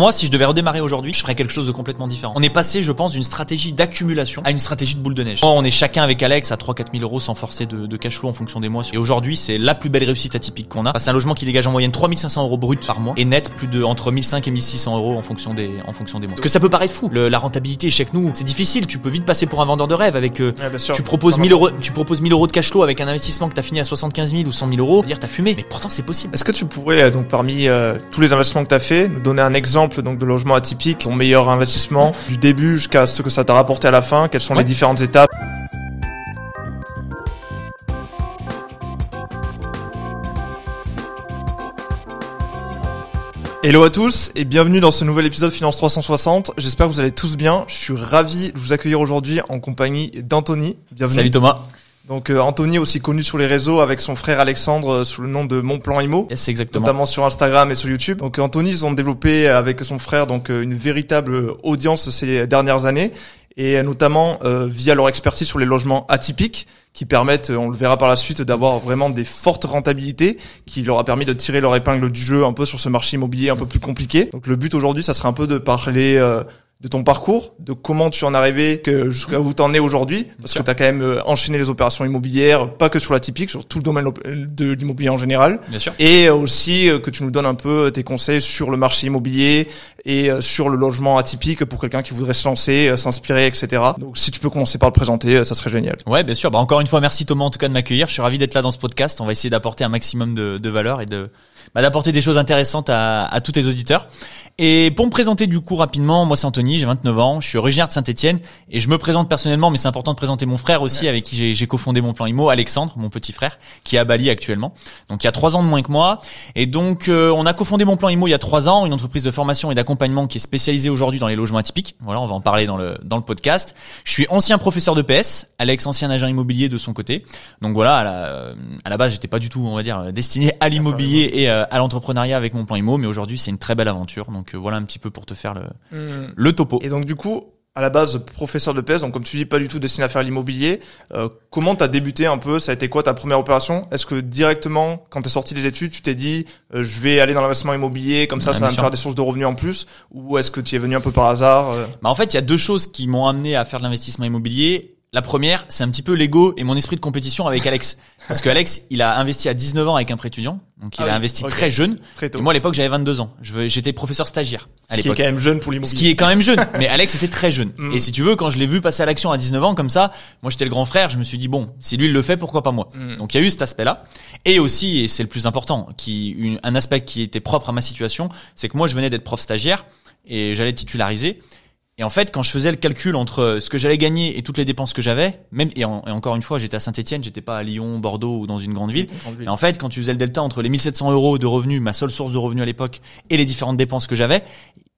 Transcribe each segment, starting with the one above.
moi, si je devais redémarrer aujourd'hui, je ferais quelque chose de complètement différent. On est passé, je pense, d'une stratégie d'accumulation à une stratégie de boule de neige. On est chacun avec Alex à 3-4 000 euros sans forcer de cash flow en fonction des mois. Et aujourd'hui, c'est la plus belle réussite atypique qu'on a. C'est un logement qui dégage en moyenne 3 500 euros brut par mois et net plus de entre 1 500 et 1 600 euros en fonction des mois. Parce que ça peut paraître fou. La rentabilité chez nous, c'est difficile. Tu peux vite passer pour un vendeur de rêve avec, tu proposes 1 000 euros de cash flow avec un investissement que t'as fini à 75 000 ou 100 000 euros. Dire t'as fumé. Mais pourtant, c'est possible. Est-ce que tu pourrais, donc, parmi tous les investissements que t'as fait, nous donner un exemple, donc, de logement atypique, ton meilleur investissement, du début jusqu'à ce que ça t'a rapporté à la fin? Quelles sont les différentes étapes? Hello à tous et bienvenue dans ce nouvel épisode Finance 360. J'espère que vous allez tous bien. Je suis ravi de vous accueillir aujourd'hui en compagnie d'Anthony. Bienvenue. Salut Thomas. Donc Anthony, aussi connu sur les réseaux avec son frère Alexandre sous le nom de Mon Plan Immo. Yes, exactement. Notamment sur Instagram et sur YouTube. Donc Anthony, ils ont développé avec son frère donc une véritable audience ces dernières années et notamment via leur expertise sur les logements atypiques qui permettent, on le verra par la suite, d'avoir vraiment des fortes rentabilités qui leur a permis de tirer leur épingle du jeu un peu sur ce marché immobilier un peu plus compliqué. Donc le but aujourd'hui, ça serait un peu de parler de ton parcours, de comment tu en es arrivé jusqu'à où t'en es aujourd'hui, parce que t'as quand même enchaîné les opérations immobilières, pas que sur la typique, sur tout le domaine de l'immobilier en général. Bien sûr. Et aussi que tu nous donnes un peu tes conseils sur le marché immobilier et sur le logement atypique pour quelqu'un qui voudrait se lancer, s'inspirer, etc. Donc si tu peux commencer par le présenter, ça serait génial. Ouais, bien sûr. Bah encore une fois, merci Thomas en tout cas de m'accueillir. Je suis ravi d'être là dans ce podcast. On va essayer d'apporter un maximum de valeur et d'apporter des choses intéressantes à tous tes auditeurs. Et pour me présenter du coup rapidement, moi c'est Anthony, j'ai 29 ans, je suis originaire de Saint-Étienne et je me présente personnellement, mais c'est important de présenter mon frère aussi avec qui j'ai cofondé Mon Plan Immo, Alexandre, mon petit frère, qui est à Bali actuellement. Donc il y a 3 ans de moins que moi. Et donc on a cofondé Mon Plan Immo il y a 3 ans, une entreprise de formation et d'accompagnement qui est spécialisée aujourd'hui dans les logements atypiques. Voilà, on va en parler dans le podcast. Je suis ancien professeur de PS, Alex ancien agent immobilier de son côté. Donc voilà, à la base j'étais pas du tout, on va dire, destiné à l'immobilier et à l'entrepreneuriat avec Mon Plan Immo, mais aujourd'hui c'est une très belle aventure. Donc voilà un petit peu pour te faire le topo. Et donc du coup, à la base professeur de PS, donc comme tu dis pas du tout destiné à faire l'immobilier, comment t'as débuté un peu? Ça a été quoi ta première opération? Est-ce que directement quand t'es sorti des études, tu t'es dit je vais aller dans l'investissement immobilier, comme ça va me faire des sources de revenus en plus, ou est-ce que tu es venu un peu par hasard? Bah en fait, il y a 2 choses qui m'ont amené à faire de l'investissement immobilier. La première, c'est un petit peu l'ego et mon esprit de compétition avec Alex. Parce que Alex, il a investi à 19 ans avec un prêt étudiant. Donc il a investi très jeune. Très tôt. Et moi à l'époque, j'avais 22 ans. J'étais professeur stagiaire à l'époque. Ce qui est quand même jeune pour l'immobilier. Ce qui est quand même jeune. Mais Alex était très jeune. Et si tu veux, quand je l'ai vu passer à l'action à 19 ans comme ça, moi j'étais le grand frère, je me suis dit bon, si lui il le fait, pourquoi pas moi? Donc il y a eu cet aspect-là. Et aussi, et c'est le plus important, un aspect qui était propre à ma situation, c'est que moi je venais d'être prof stagiaire et j'allais titulariser. Et en fait, quand je faisais le calcul entre ce que j'allais gagner et toutes les dépenses que j'avais, et encore une fois, j'étais à Saint-Étienne, j'étais pas à Lyon, Bordeaux ou dans une grande ville. Et en fait, quand tu faisais le delta entre les 1 700 euros de revenus, ma seule source de revenus à l'époque, et les différentes dépenses que j'avais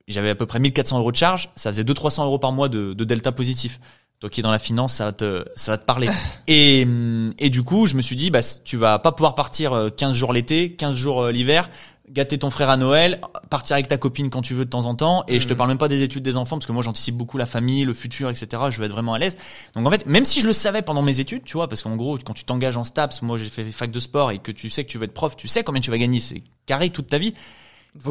à peu près 1 400 euros de charge, ça faisait 200-300 euros par mois de delta positif. Toi qui es dans la finance, ça va te parler. Et du coup, je me suis dit, bah, tu vas pas pouvoir partir 15 jours l'été, 15 jours l'hiver, gâter ton frère à Noël, partir avec ta copine quand tu veux de temps en temps, et je te parle même pas des études des enfants, parce que moi j'anticipe beaucoup la famille, le futur, etc. Je veux être vraiment à l'aise. Donc en fait, même si je le savais pendant mes études, tu vois, parce qu'en gros, quand tu t'engages en STAPS, moi j'ai fait fac de sport, et que tu sais que tu veux être prof, tu sais combien tu vas gagner, c'est carré toute ta vie.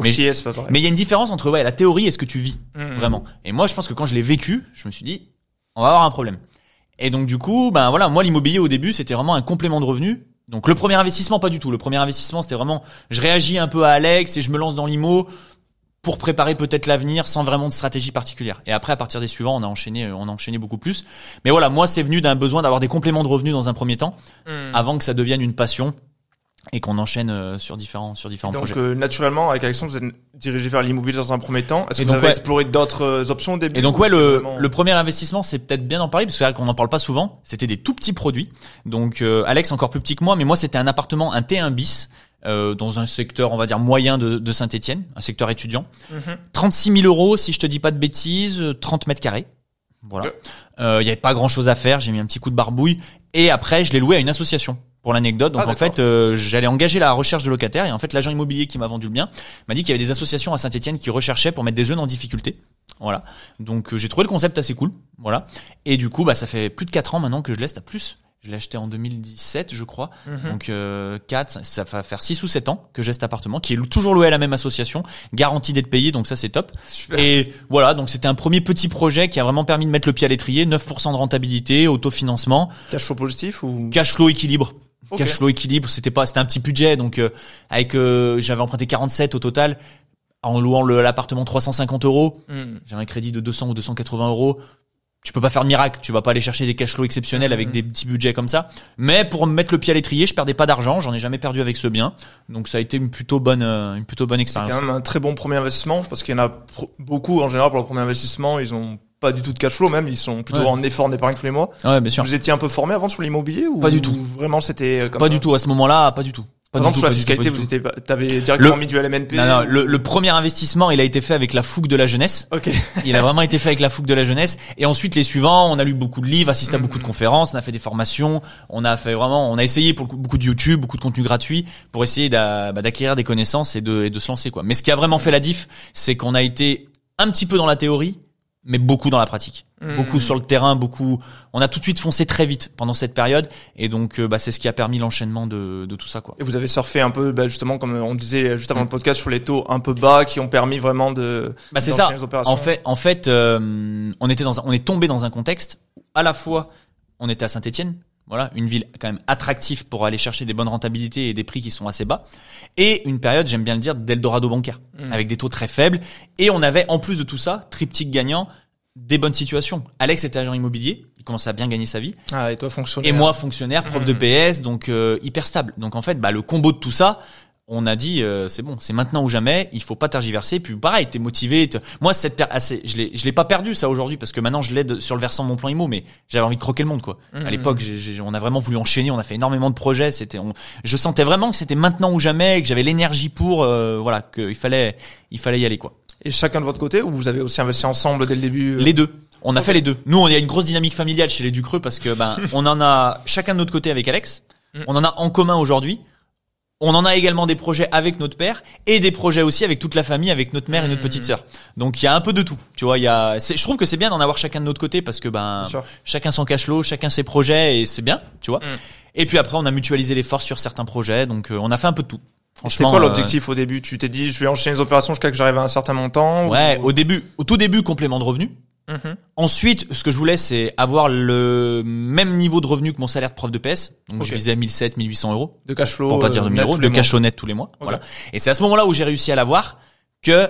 Mais il y a une différence entre la théorie et ce que tu vis, vraiment. Et moi je pense que quand je l'ai vécu, je me suis dit, on va avoir un problème. Et donc du coup, ben voilà, moi l'immobilier au début, c'était vraiment un complément de revenus. Donc le premier investissement, pas du tout. Le premier investissement, c'était vraiment, je réagis un peu à Alex et je me lance dans l'IMO pour préparer peut-être l'avenir sans vraiment de stratégie particulière. Et après, à partir des suivants, on a enchaîné beaucoup plus. Mais voilà, moi, c'est venu d'un besoin d'avoir des compléments de revenus dans un premier temps, avant que ça devienne une passion et qu'on enchaîne sur différents projets. Donc naturellement, avec Alexandre, vous êtes dirigé vers l'immobilier dans un premier temps. Est-ce que vous avez exploré d'autres options au début? Et donc le premier investissement, c'est peut-être bien d'en parler parce que c'est vrai qu'on n'en parle pas souvent. C'était des tout petits produits. Donc Alex encore plus petit que moi, mais moi c'était un appartement, un T1 bis. Dans un secteur, on va dire, moyen de Saint-Étienne, un secteur étudiant. 36 000 euros, si je te dis pas de bêtises, 30 mètres carrés. Voilà. Il y avait pas grand chose à faire, j'ai mis un petit coup de barbouille. Et après, je l'ai loué à une association. Pour l'anecdote, donc en fait, j'allais engager la recherche de locataires et en fait, l'agent immobilier qui m'a vendu le bien m'a dit qu'il y avait des associations à Saint-Étienne qui recherchaient pour mettre des jeunes en difficulté. Voilà. Donc j'ai trouvé le concept assez cool. Voilà. Et du coup, bah ça fait plus de 4 ans maintenant que je laisse, plus. Je l'ai acheté en 2017, je crois. Donc 4, ça va faire 6 ou 7 ans que j'ai cet appartement, qui est toujours loué à la même association, garanti d'être payé, donc ça c'est top. Super. Et voilà, donc c'était un premier petit projet qui a vraiment permis de mettre le pied à l'étrier, 9% de rentabilité, autofinancement. Cash flow positif ou Cash flow équilibre. Okay. Cash flow équilibre, c'était un petit budget, donc j'avais emprunté 47 au total, en louant l'appartement 350 €. J'avais un crédit de 200 ou 280 €. Tu peux pas faire de miracle, tu vas pas aller chercher des cash flows exceptionnels avec des petits budgets comme ça. Mais pour me mettre le pied à l'étrier, je perdais pas d'argent, j'en ai jamais perdu avec ce bien. Donc ça a été une plutôt bonne expérience. C'est quand même un très bon premier investissement, parce qu'il y en a beaucoup en général pour le premier investissement, ils ont pas du tout de cash flow même, ils sont plutôt en effort d'épargne tous les mois. Ouais, bien sûr. Vous étiez un peu formé avant sur l'immobilier ou pas du tout. Vraiment c'était comme pas ça du tout à ce moment-là, pas du tout. Par exemple, sur la fiscalité, t'avais directement mis du LMNP. Non, le premier investissement, il a été fait avec la fougue de la jeunesse. Ok. Il a vraiment été fait avec la fougue de la jeunesse. Et ensuite, les suivants, on a lu beaucoup de livres, assisté à beaucoup de conférences, on a fait des formations, on a essayé pour beaucoup de YouTube, beaucoup de contenu gratuit pour essayer d'acquérir des connaissances et de se lancer, quoi. Mais ce qui a vraiment fait la diff, c'est qu'on a été un petit peu dans la théorie, mais beaucoup dans la pratique. Beaucoup sur le terrain, on a tout de suite foncé très vite pendant cette période, et donc c'est ce qui a permis l'enchaînement de tout ça, quoi. Et vous avez surfé un peu justement comme on disait juste avant le podcast sur les taux un peu bas qui ont permis vraiment de c'est ça. En fait on est tombé dans un contexte où à la fois on était à Saint-Étienne, voilà, une ville quand même attractive pour aller chercher des bonnes rentabilités et des prix qui sont assez bas, et une période, j'aime bien le dire, d'Eldorado bancaire, avec des taux très faibles, et on avait en plus de tout ça, triptyque gagnant, des bonnes situations. Alex était agent immobilier, il commençait à bien gagner sa vie. Ah, et toi fonctionnaire. Et moi fonctionnaire, prof de PS, donc hyper stable. Donc en fait, le combo de tout ça, on a dit c'est bon, c'est maintenant ou jamais, il faut pas tergiverser. Puis pareil, t'es motivé. Moi je l'ai pas perdu ça aujourd'hui, parce que maintenant je l'aide sur le versant de mon plan IMO, mais j'avais envie de croquer le monde, quoi. À l'époque, on a vraiment voulu enchaîner, on a fait énormément de projets, je sentais vraiment que c'était maintenant ou jamais, que j'avais l'énergie pour qu'il fallait y aller, quoi. Et chacun de votre côté, ou vous avez aussi investi ensemble dès le début? Les deux. On a fait les deux. Nous, on a une grosse dynamique familiale chez les Ducreux, parce que on en a chacun de notre côté avec Alex. On en a en commun aujourd'hui. On en a également des projets avec notre père, et des projets aussi avec toute la famille, avec notre mère et notre petite sœur. Donc il y a un peu de tout. Tu vois, je trouve que c'est bien d'en avoir chacun de notre côté, parce que chacun son cash flow, chacun ses projets, et c'est bien, tu vois. Et puis après, on a mutualisé les forces sur certains projets, donc on a fait un peu de tout. C'était quoi l'objectif au début? Tu t'es dit, je vais enchaîner les opérations jusqu'à que j'arrive à un certain montant? Ouais, au tout début, complément de revenus. Ensuite, ce que je voulais, c'est avoir le même niveau de revenu que mon salaire de prof de PS. Donc je visais 1700, 1800 € de cash flow, pour pas dire 2000 €, de cash flow net tous les mois. Voilà. Et c'est à ce moment-là où j'ai réussi à l'avoir que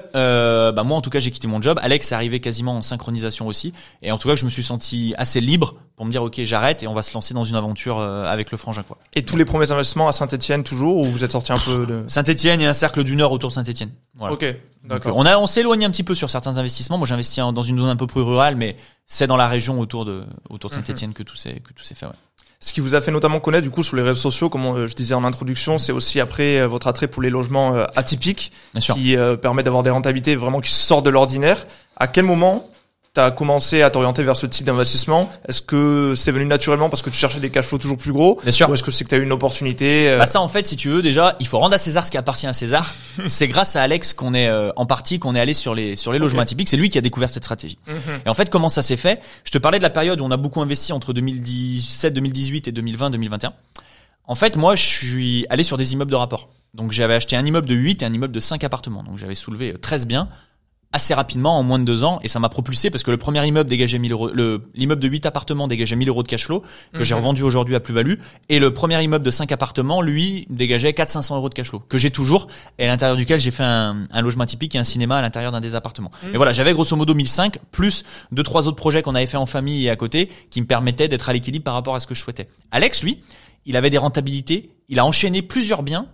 moi en tout cas j'ai quitté mon job. Alex est arrivé quasiment en synchronisation aussi, et en tout cas je me suis senti assez libre pour me dire ok, j'arrête et on va se lancer dans une aventure avec le frangin, quoi. Et tous les premiers investissements à Saint-Étienne toujours, ou vous êtes sorti un peu de Saint-Étienne et un cercle du Nord autour de Saint-Étienne. Voilà. Ok, d'accord. Donc, on s'est éloigné un petit peu sur certains investissements. Moi j'investis dans une zone un peu plus rurale, mais c'est dans la région autour de Saint-Étienne que tout s'est fait. Ouais. Ce qui vous a fait notamment connaître du coup sur les réseaux sociaux, comme je disais en introduction, c'est aussi après votre attrait pour les logements atypiques, qui permettent d'avoir des rentabilités vraiment qui sortent de l'ordinaire. À quel moment t'as commencé à t'orienter vers ce type d'investissement? Est-ce que c'est venu naturellement parce que tu cherchais des cash flows toujours plus gros? Bien sûr. Ou est-ce que c'est que t'as eu une opportunité? Ça, en fait, si tu veux, déjà, il faut rendre à César ce qui appartient à César. C'est grâce à Alex qu'on est allé sur les logements atypiques. C'est lui qui a découvert cette stratégie. Et en fait, comment ça s'est fait? Je te parlais de la période où on a beaucoup investi entre 2017, 2018 et 2020, 2021. En fait, moi, je suis allé sur des immeubles de rapport. Donc, j'avais acheté un immeuble de 8 et un immeuble de 5 appartements. Donc, j'avais soulevé 13 biens assez rapidement, en moins de 2 ans, et ça m'a propulsé parce que le premier immeuble dégageait 1000 €, l'immeuble de 8 appartements dégageait 1000 € de cash flow, que j'ai revendu aujourd'hui à plus-value, et le premier immeuble de 5 appartements, lui, dégageait 400-500 € de cash flow, que j'ai toujours, et à l'intérieur duquel j'ai fait un logement typique et un cinéma à l'intérieur d'un des appartements. Et voilà, j'avais grosso modo 1005, plus 2-3 autres projets qu'on avait fait en famille et à côté, qui me permettaient d'être à l'équilibre par rapport à ce que je souhaitais. Alex, lui, il avait des rentabilités, il a enchaîné plusieurs biens,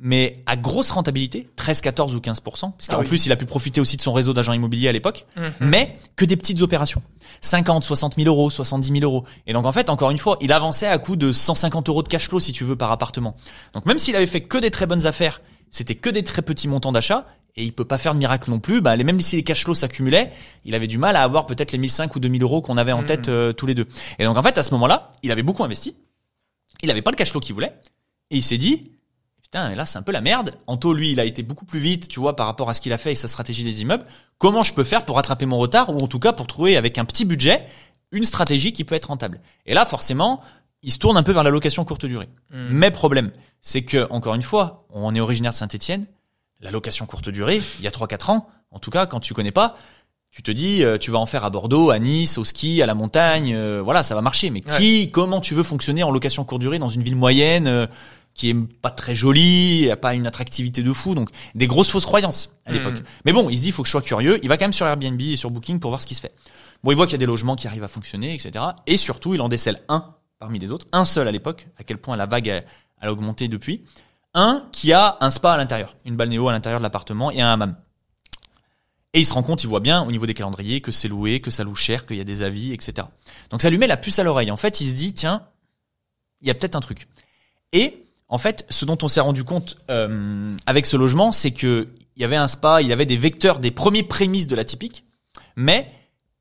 mais à grosse rentabilité, 13, 14 ou 15%, parce qu'en plus, il a pu profiter aussi de son réseau d'agents immobiliers à l'époque, mais que des petites opérations. 50, 60 000 €, 70 000 €. Et donc, en fait, encore une fois, il avançait à coût de 150 € de cash flow, si tu veux, par appartement. Donc, même s'il avait fait que des très bonnes affaires, c'était que des très petits montants d'achat, et il peut pas faire de miracle non plus, même si les cash flows s'accumulaient, il avait du mal à avoir peut-être les 1500 ou 2000 € qu'on avait en tête tous les deux. Et donc, en fait, à ce moment-là, il avait beaucoup investi, il avait pas le cash flow qu'il voulait, et il s'est dit, putain, là, c'est un peu la merde. Anto, lui, il a été beaucoup plus vite, tu vois, par rapport à ce qu'il a fait et sa stratégie des immeubles. Comment je peux faire pour rattraper mon retard, ou en tout cas pour trouver avec un petit budget une stratégie qui peut être rentable? Et là, forcément, il se tourne un peu vers la location courte durée. Mais problème, c'est que, encore une fois, on est originaire de Saint-Étienne, la location courte durée, il y a 3-4 ans, en tout cas, quand tu connais pas, tu te dis, tu vas en faire à Bordeaux, à Nice, au ski, à la montagne, voilà, ça va marcher. Mais comment tu veux fonctionner en location courte durée dans une ville moyenne, qui est pas très jolie, a pas une attractivité de fou, donc des grosses fausses croyances à l'époque. Mais bon, il se dit, il faut que je sois curieux, il va quand même sur Airbnb et sur Booking pour voir ce qui se fait. Bon, il voit qu'il y a des logements qui arrivent à fonctionner, etc. Et surtout, il en décèle un parmi les autres, un seul à l'époque, à quel point la vague elle a augmenté depuis, un qui a un spa à l'intérieur, une balnéo à l'intérieur de l'appartement et un hammam. Et il se rend compte, il voit bien au niveau des calendriers que c'est loué, que ça loue cher, qu'il y a des avis, etc. Donc ça lui met la puce à l'oreille. En fait, il se dit, tiens, il y a peut-être un truc. Et en fait, ce dont on s'est rendu compte avec ce logement, c'est que il y avait un spa, il y avait des vecteurs, des premiers prémices de l'atypique, mais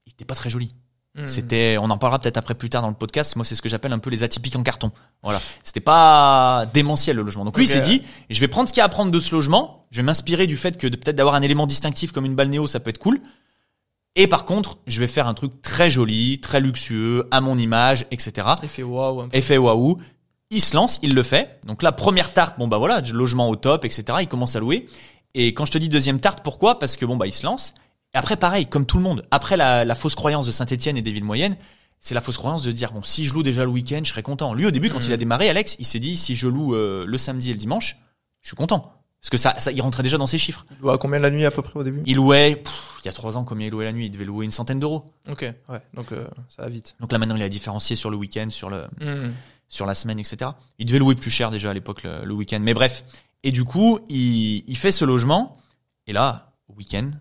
il était pas très joli. On en parlera peut-être après plus tard dans le podcast. Moi, c'est ce que j'appelle un peu les atypiques en carton. Voilà. C'était pas démentiel, le logement. Donc lui, il s'est dit, je vais prendre ce qu'il y a à prendre de ce logement. Je vais m'inspirer du fait que peut-être d'avoir un élément distinctif comme une balnéo, ça peut être cool. Et par contre, je vais faire un truc très joli, très luxueux, à mon image, etc. Effet waouh. Effet waouh. Il se lance, il le fait. Donc là, première tarte, bon bah voilà, logement au top, etc. Il commence à louer. Et quand je te dis deuxième tarte, pourquoi? Parce que bon bah il se lance. Et après, pareil, comme tout le monde, après la fausse croyance de Saint-Étienne et des villes moyennes, c'est la fausse croyance de dire, bon, si je loue déjà le week-end, je serai content. Lui, au début, quand il a démarré, Alex, il s'est dit, si je loue le samedi et le dimanche, je suis content. Parce que ça, il rentrait déjà dans ses chiffres. Il louait à combien la nuit à peu près au début? Il louait, il y a 3 ans, combien il louait la nuit? Il devait louer une centaine d'euros. Ok, ouais, donc ça va vite. Donc là, maintenant, il a différencié sur le week-end, sur la semaine, etc. Il devait louer plus cher déjà à l'époque le week-end. Mais bref. Et du coup, il fait ce logement. Et là, au week-end,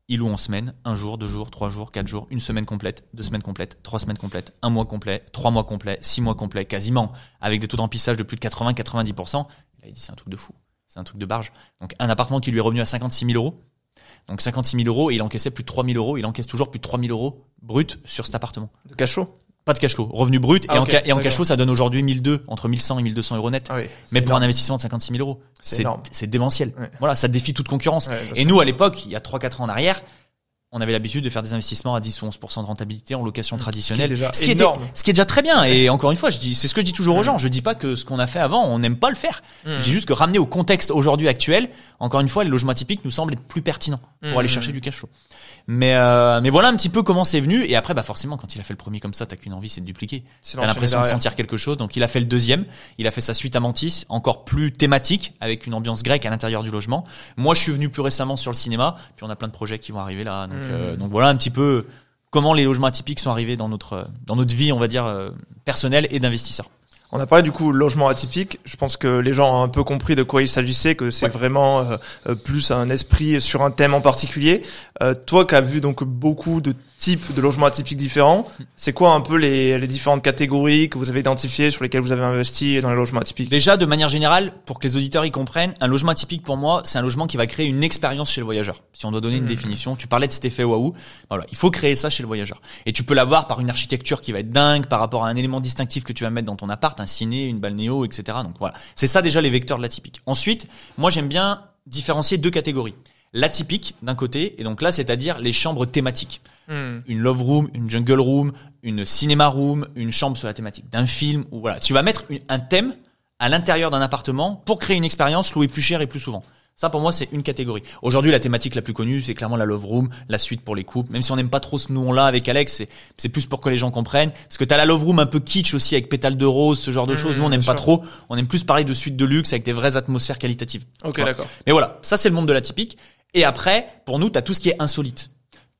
il loue en semaine, 1 jour, 2 jours, 3 jours, 4 jours, 1 semaine complète, 2 semaines complètes, 3 semaines complètes, 1 mois complet, 3 mois complets, 6 mois complets, quasiment, avec des taux de remplissage de plus de 80-90%. Il a dit, c'est un truc de fou. C'est un truc de barge. Donc, un appartement qui lui est revenu à 56 000 euros. Donc, 56 000 euros et il encaissait plus de 3 000 euros. Il encaisse toujours plus de 3 000 euros brut sur cet appartement. De cash flow? Pas de cash flow. Revenu brut. Et en cash flow, ça donne aujourd'hui 1 200, entre 1 100 et 1 200 euros net. Ah oui, mais pour un investissement de 56 000 euros, c'est démentiel. Ouais. Voilà, ça défie toute concurrence. Ouais, et nous, à l'époque, il y a 3-4 ans en arrière, on avait l'habitude de faire des investissements à 10 ou 11% de rentabilité en location traditionnelle. Ce qui est déjà très bien. Et encore une fois, c'est ce que je dis toujours aux gens. Je dis pas que ce qu'on a fait avant, on n'aime pas le faire. J'ai juste que ramener au contexte aujourd'hui actuel, encore une fois, les logements atypiques nous semblent être plus pertinents pour aller chercher du cash flow. Mais voilà un petit peu comment c'est venu. Et après, bah, forcément, quand il a fait le premier comme ça, t'as qu'une envie, c'est de dupliquer. T'as l'impression de sentir quelque chose. Donc, il a fait le deuxième. Il a fait sa suite Amantis, encore plus thématique, avec une ambiance grecque à l'intérieur du logement. Moi, je suis venu plus récemment sur le cinéma. Puis on a plein de projets qui vont arriver là. Donc voilà un petit peu comment les logements atypiques sont arrivés dans notre vie, on va dire, personnelle et d'investisseurs. On a parlé du coup logement atypique. Je pense que les gens ont un peu compris de quoi il s'agissait, que c'est vraiment plus un esprit sur un thème en particulier. Toi qui as vu donc beaucoup de types de logements atypiques différents, c'est quoi un peu les différentes catégories que vous avez identifiées sur lesquelles vous avez investi dans les logements atypiques? Déjà, de manière générale, pour que les auditeurs y comprennent, un logement atypique pour moi, c'est un logement qui va créer une expérience chez le voyageur. Si on doit donner une définition, tu parlais de cet effet waouh, voilà, il faut créer ça chez le voyageur. Et tu peux l'avoir par une architecture qui va être dingue, par rapport à un élément distinctif que tu vas mettre dans ton appart, un ciné, une balnéo, etc. Donc voilà, c'est ça déjà les vecteurs de l'atypique. Ensuite, moi j'aime bien différencier 2 catégories. L'atypique d'un côté, et donc là c'est-à-dire les chambres thématiques. Une love room, une jungle room, une cinéma room, une chambre sur la thématique d'un film, ou voilà. Tu vas mettre un thème à l'intérieur d'un appartement pour créer une expérience louée plus cher et plus souvent. Ça, pour moi, c'est une catégorie. Aujourd'hui, la thématique la plus connue, c'est clairement la love room, la suite pour les couples. Même si on n'aime pas trop ce nom-là avec Alex, c'est plus pour que les gens comprennent. Parce que t'as la love room un peu kitsch aussi avec pétales de rose, ce genre de choses. Nous, on n'aime pas trop. On aime plus parler de suite de luxe avec des vraies atmosphères qualitatives. Ok, d'accord. Mais voilà. Ça, c'est le monde de l'atypique. Et après, pour nous, t'as tout ce qui est insolite.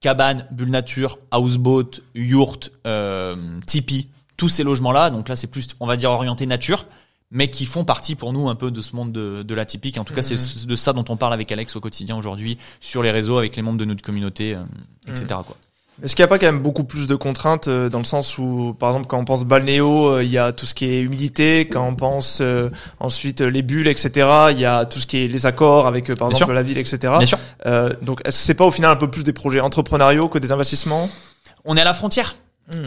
Cabane, bulle nature, houseboat, yurt, tipi. Tous ces logements-là. Donc là, c'est plus, on va dire, orienté nature, mais qui font partie pour nous un peu de ce monde de l'atypique. En tout cas, c'est de ça dont on parle avec Alex au quotidien aujourd'hui, sur les réseaux, avec les membres de notre communauté, etc. quoi. Est-ce qu'il n'y a pas quand même beaucoup plus de contraintes dans le sens où, par exemple, quand on pense balnéo, il y a tout ce qui est humidité, quand on pense ensuite les bulles, etc., il y a tout ce qui est les accords avec, par exemple, la ville, etc. Bien sûr. Donc, est-ce que c'est pas au final un peu plus des projets entrepreneuriaux que des investissements? On est à la frontière.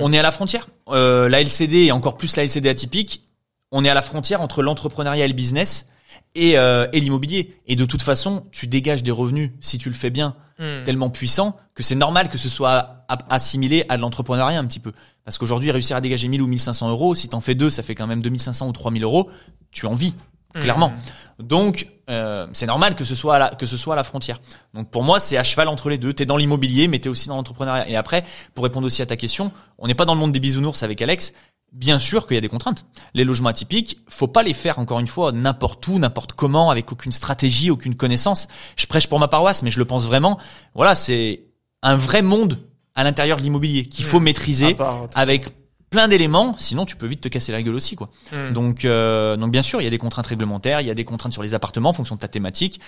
On est à la frontière. La LCD et encore plus la LCD atypique, on est à la frontière entre l'entrepreneuriat et le business et l'immobilier. Et de toute façon, tu dégages des revenus si tu le fais bien tellement puissant que c'est normal que ce soit assimilé à de l'entrepreneuriat un petit peu. Parce qu'aujourd'hui, réussir à dégager 1000 ou 1500 euros, si t'en fais 2, ça fait quand même 2500 ou 3000 euros. Tu en vis, clairement. Donc, c'est normal que ce soit à la frontière. Donc, pour moi, c'est à cheval entre les deux. T'es dans l'immobilier, mais t'es aussi dans l'entrepreneuriat. Et après, pour répondre aussi à ta question, on n'est pas dans le monde des bisounours avec Alex. Bien sûr qu'il y a des contraintes. Les logements atypiques, faut pas les faire, encore une fois, n'importe où, n'importe comment, avec aucune stratégie, aucune connaissance. Je prêche pour ma paroisse, mais je le pense vraiment. Voilà, c'est un vrai monde à l'intérieur de l'immobilier qu'il faut maîtriser avec plein d'éléments, sinon tu peux vite te casser la gueule aussi, quoi. Donc bien sûr, il y a des contraintes réglementaires, il y a des contraintes sur les appartements en fonction de ta thématique.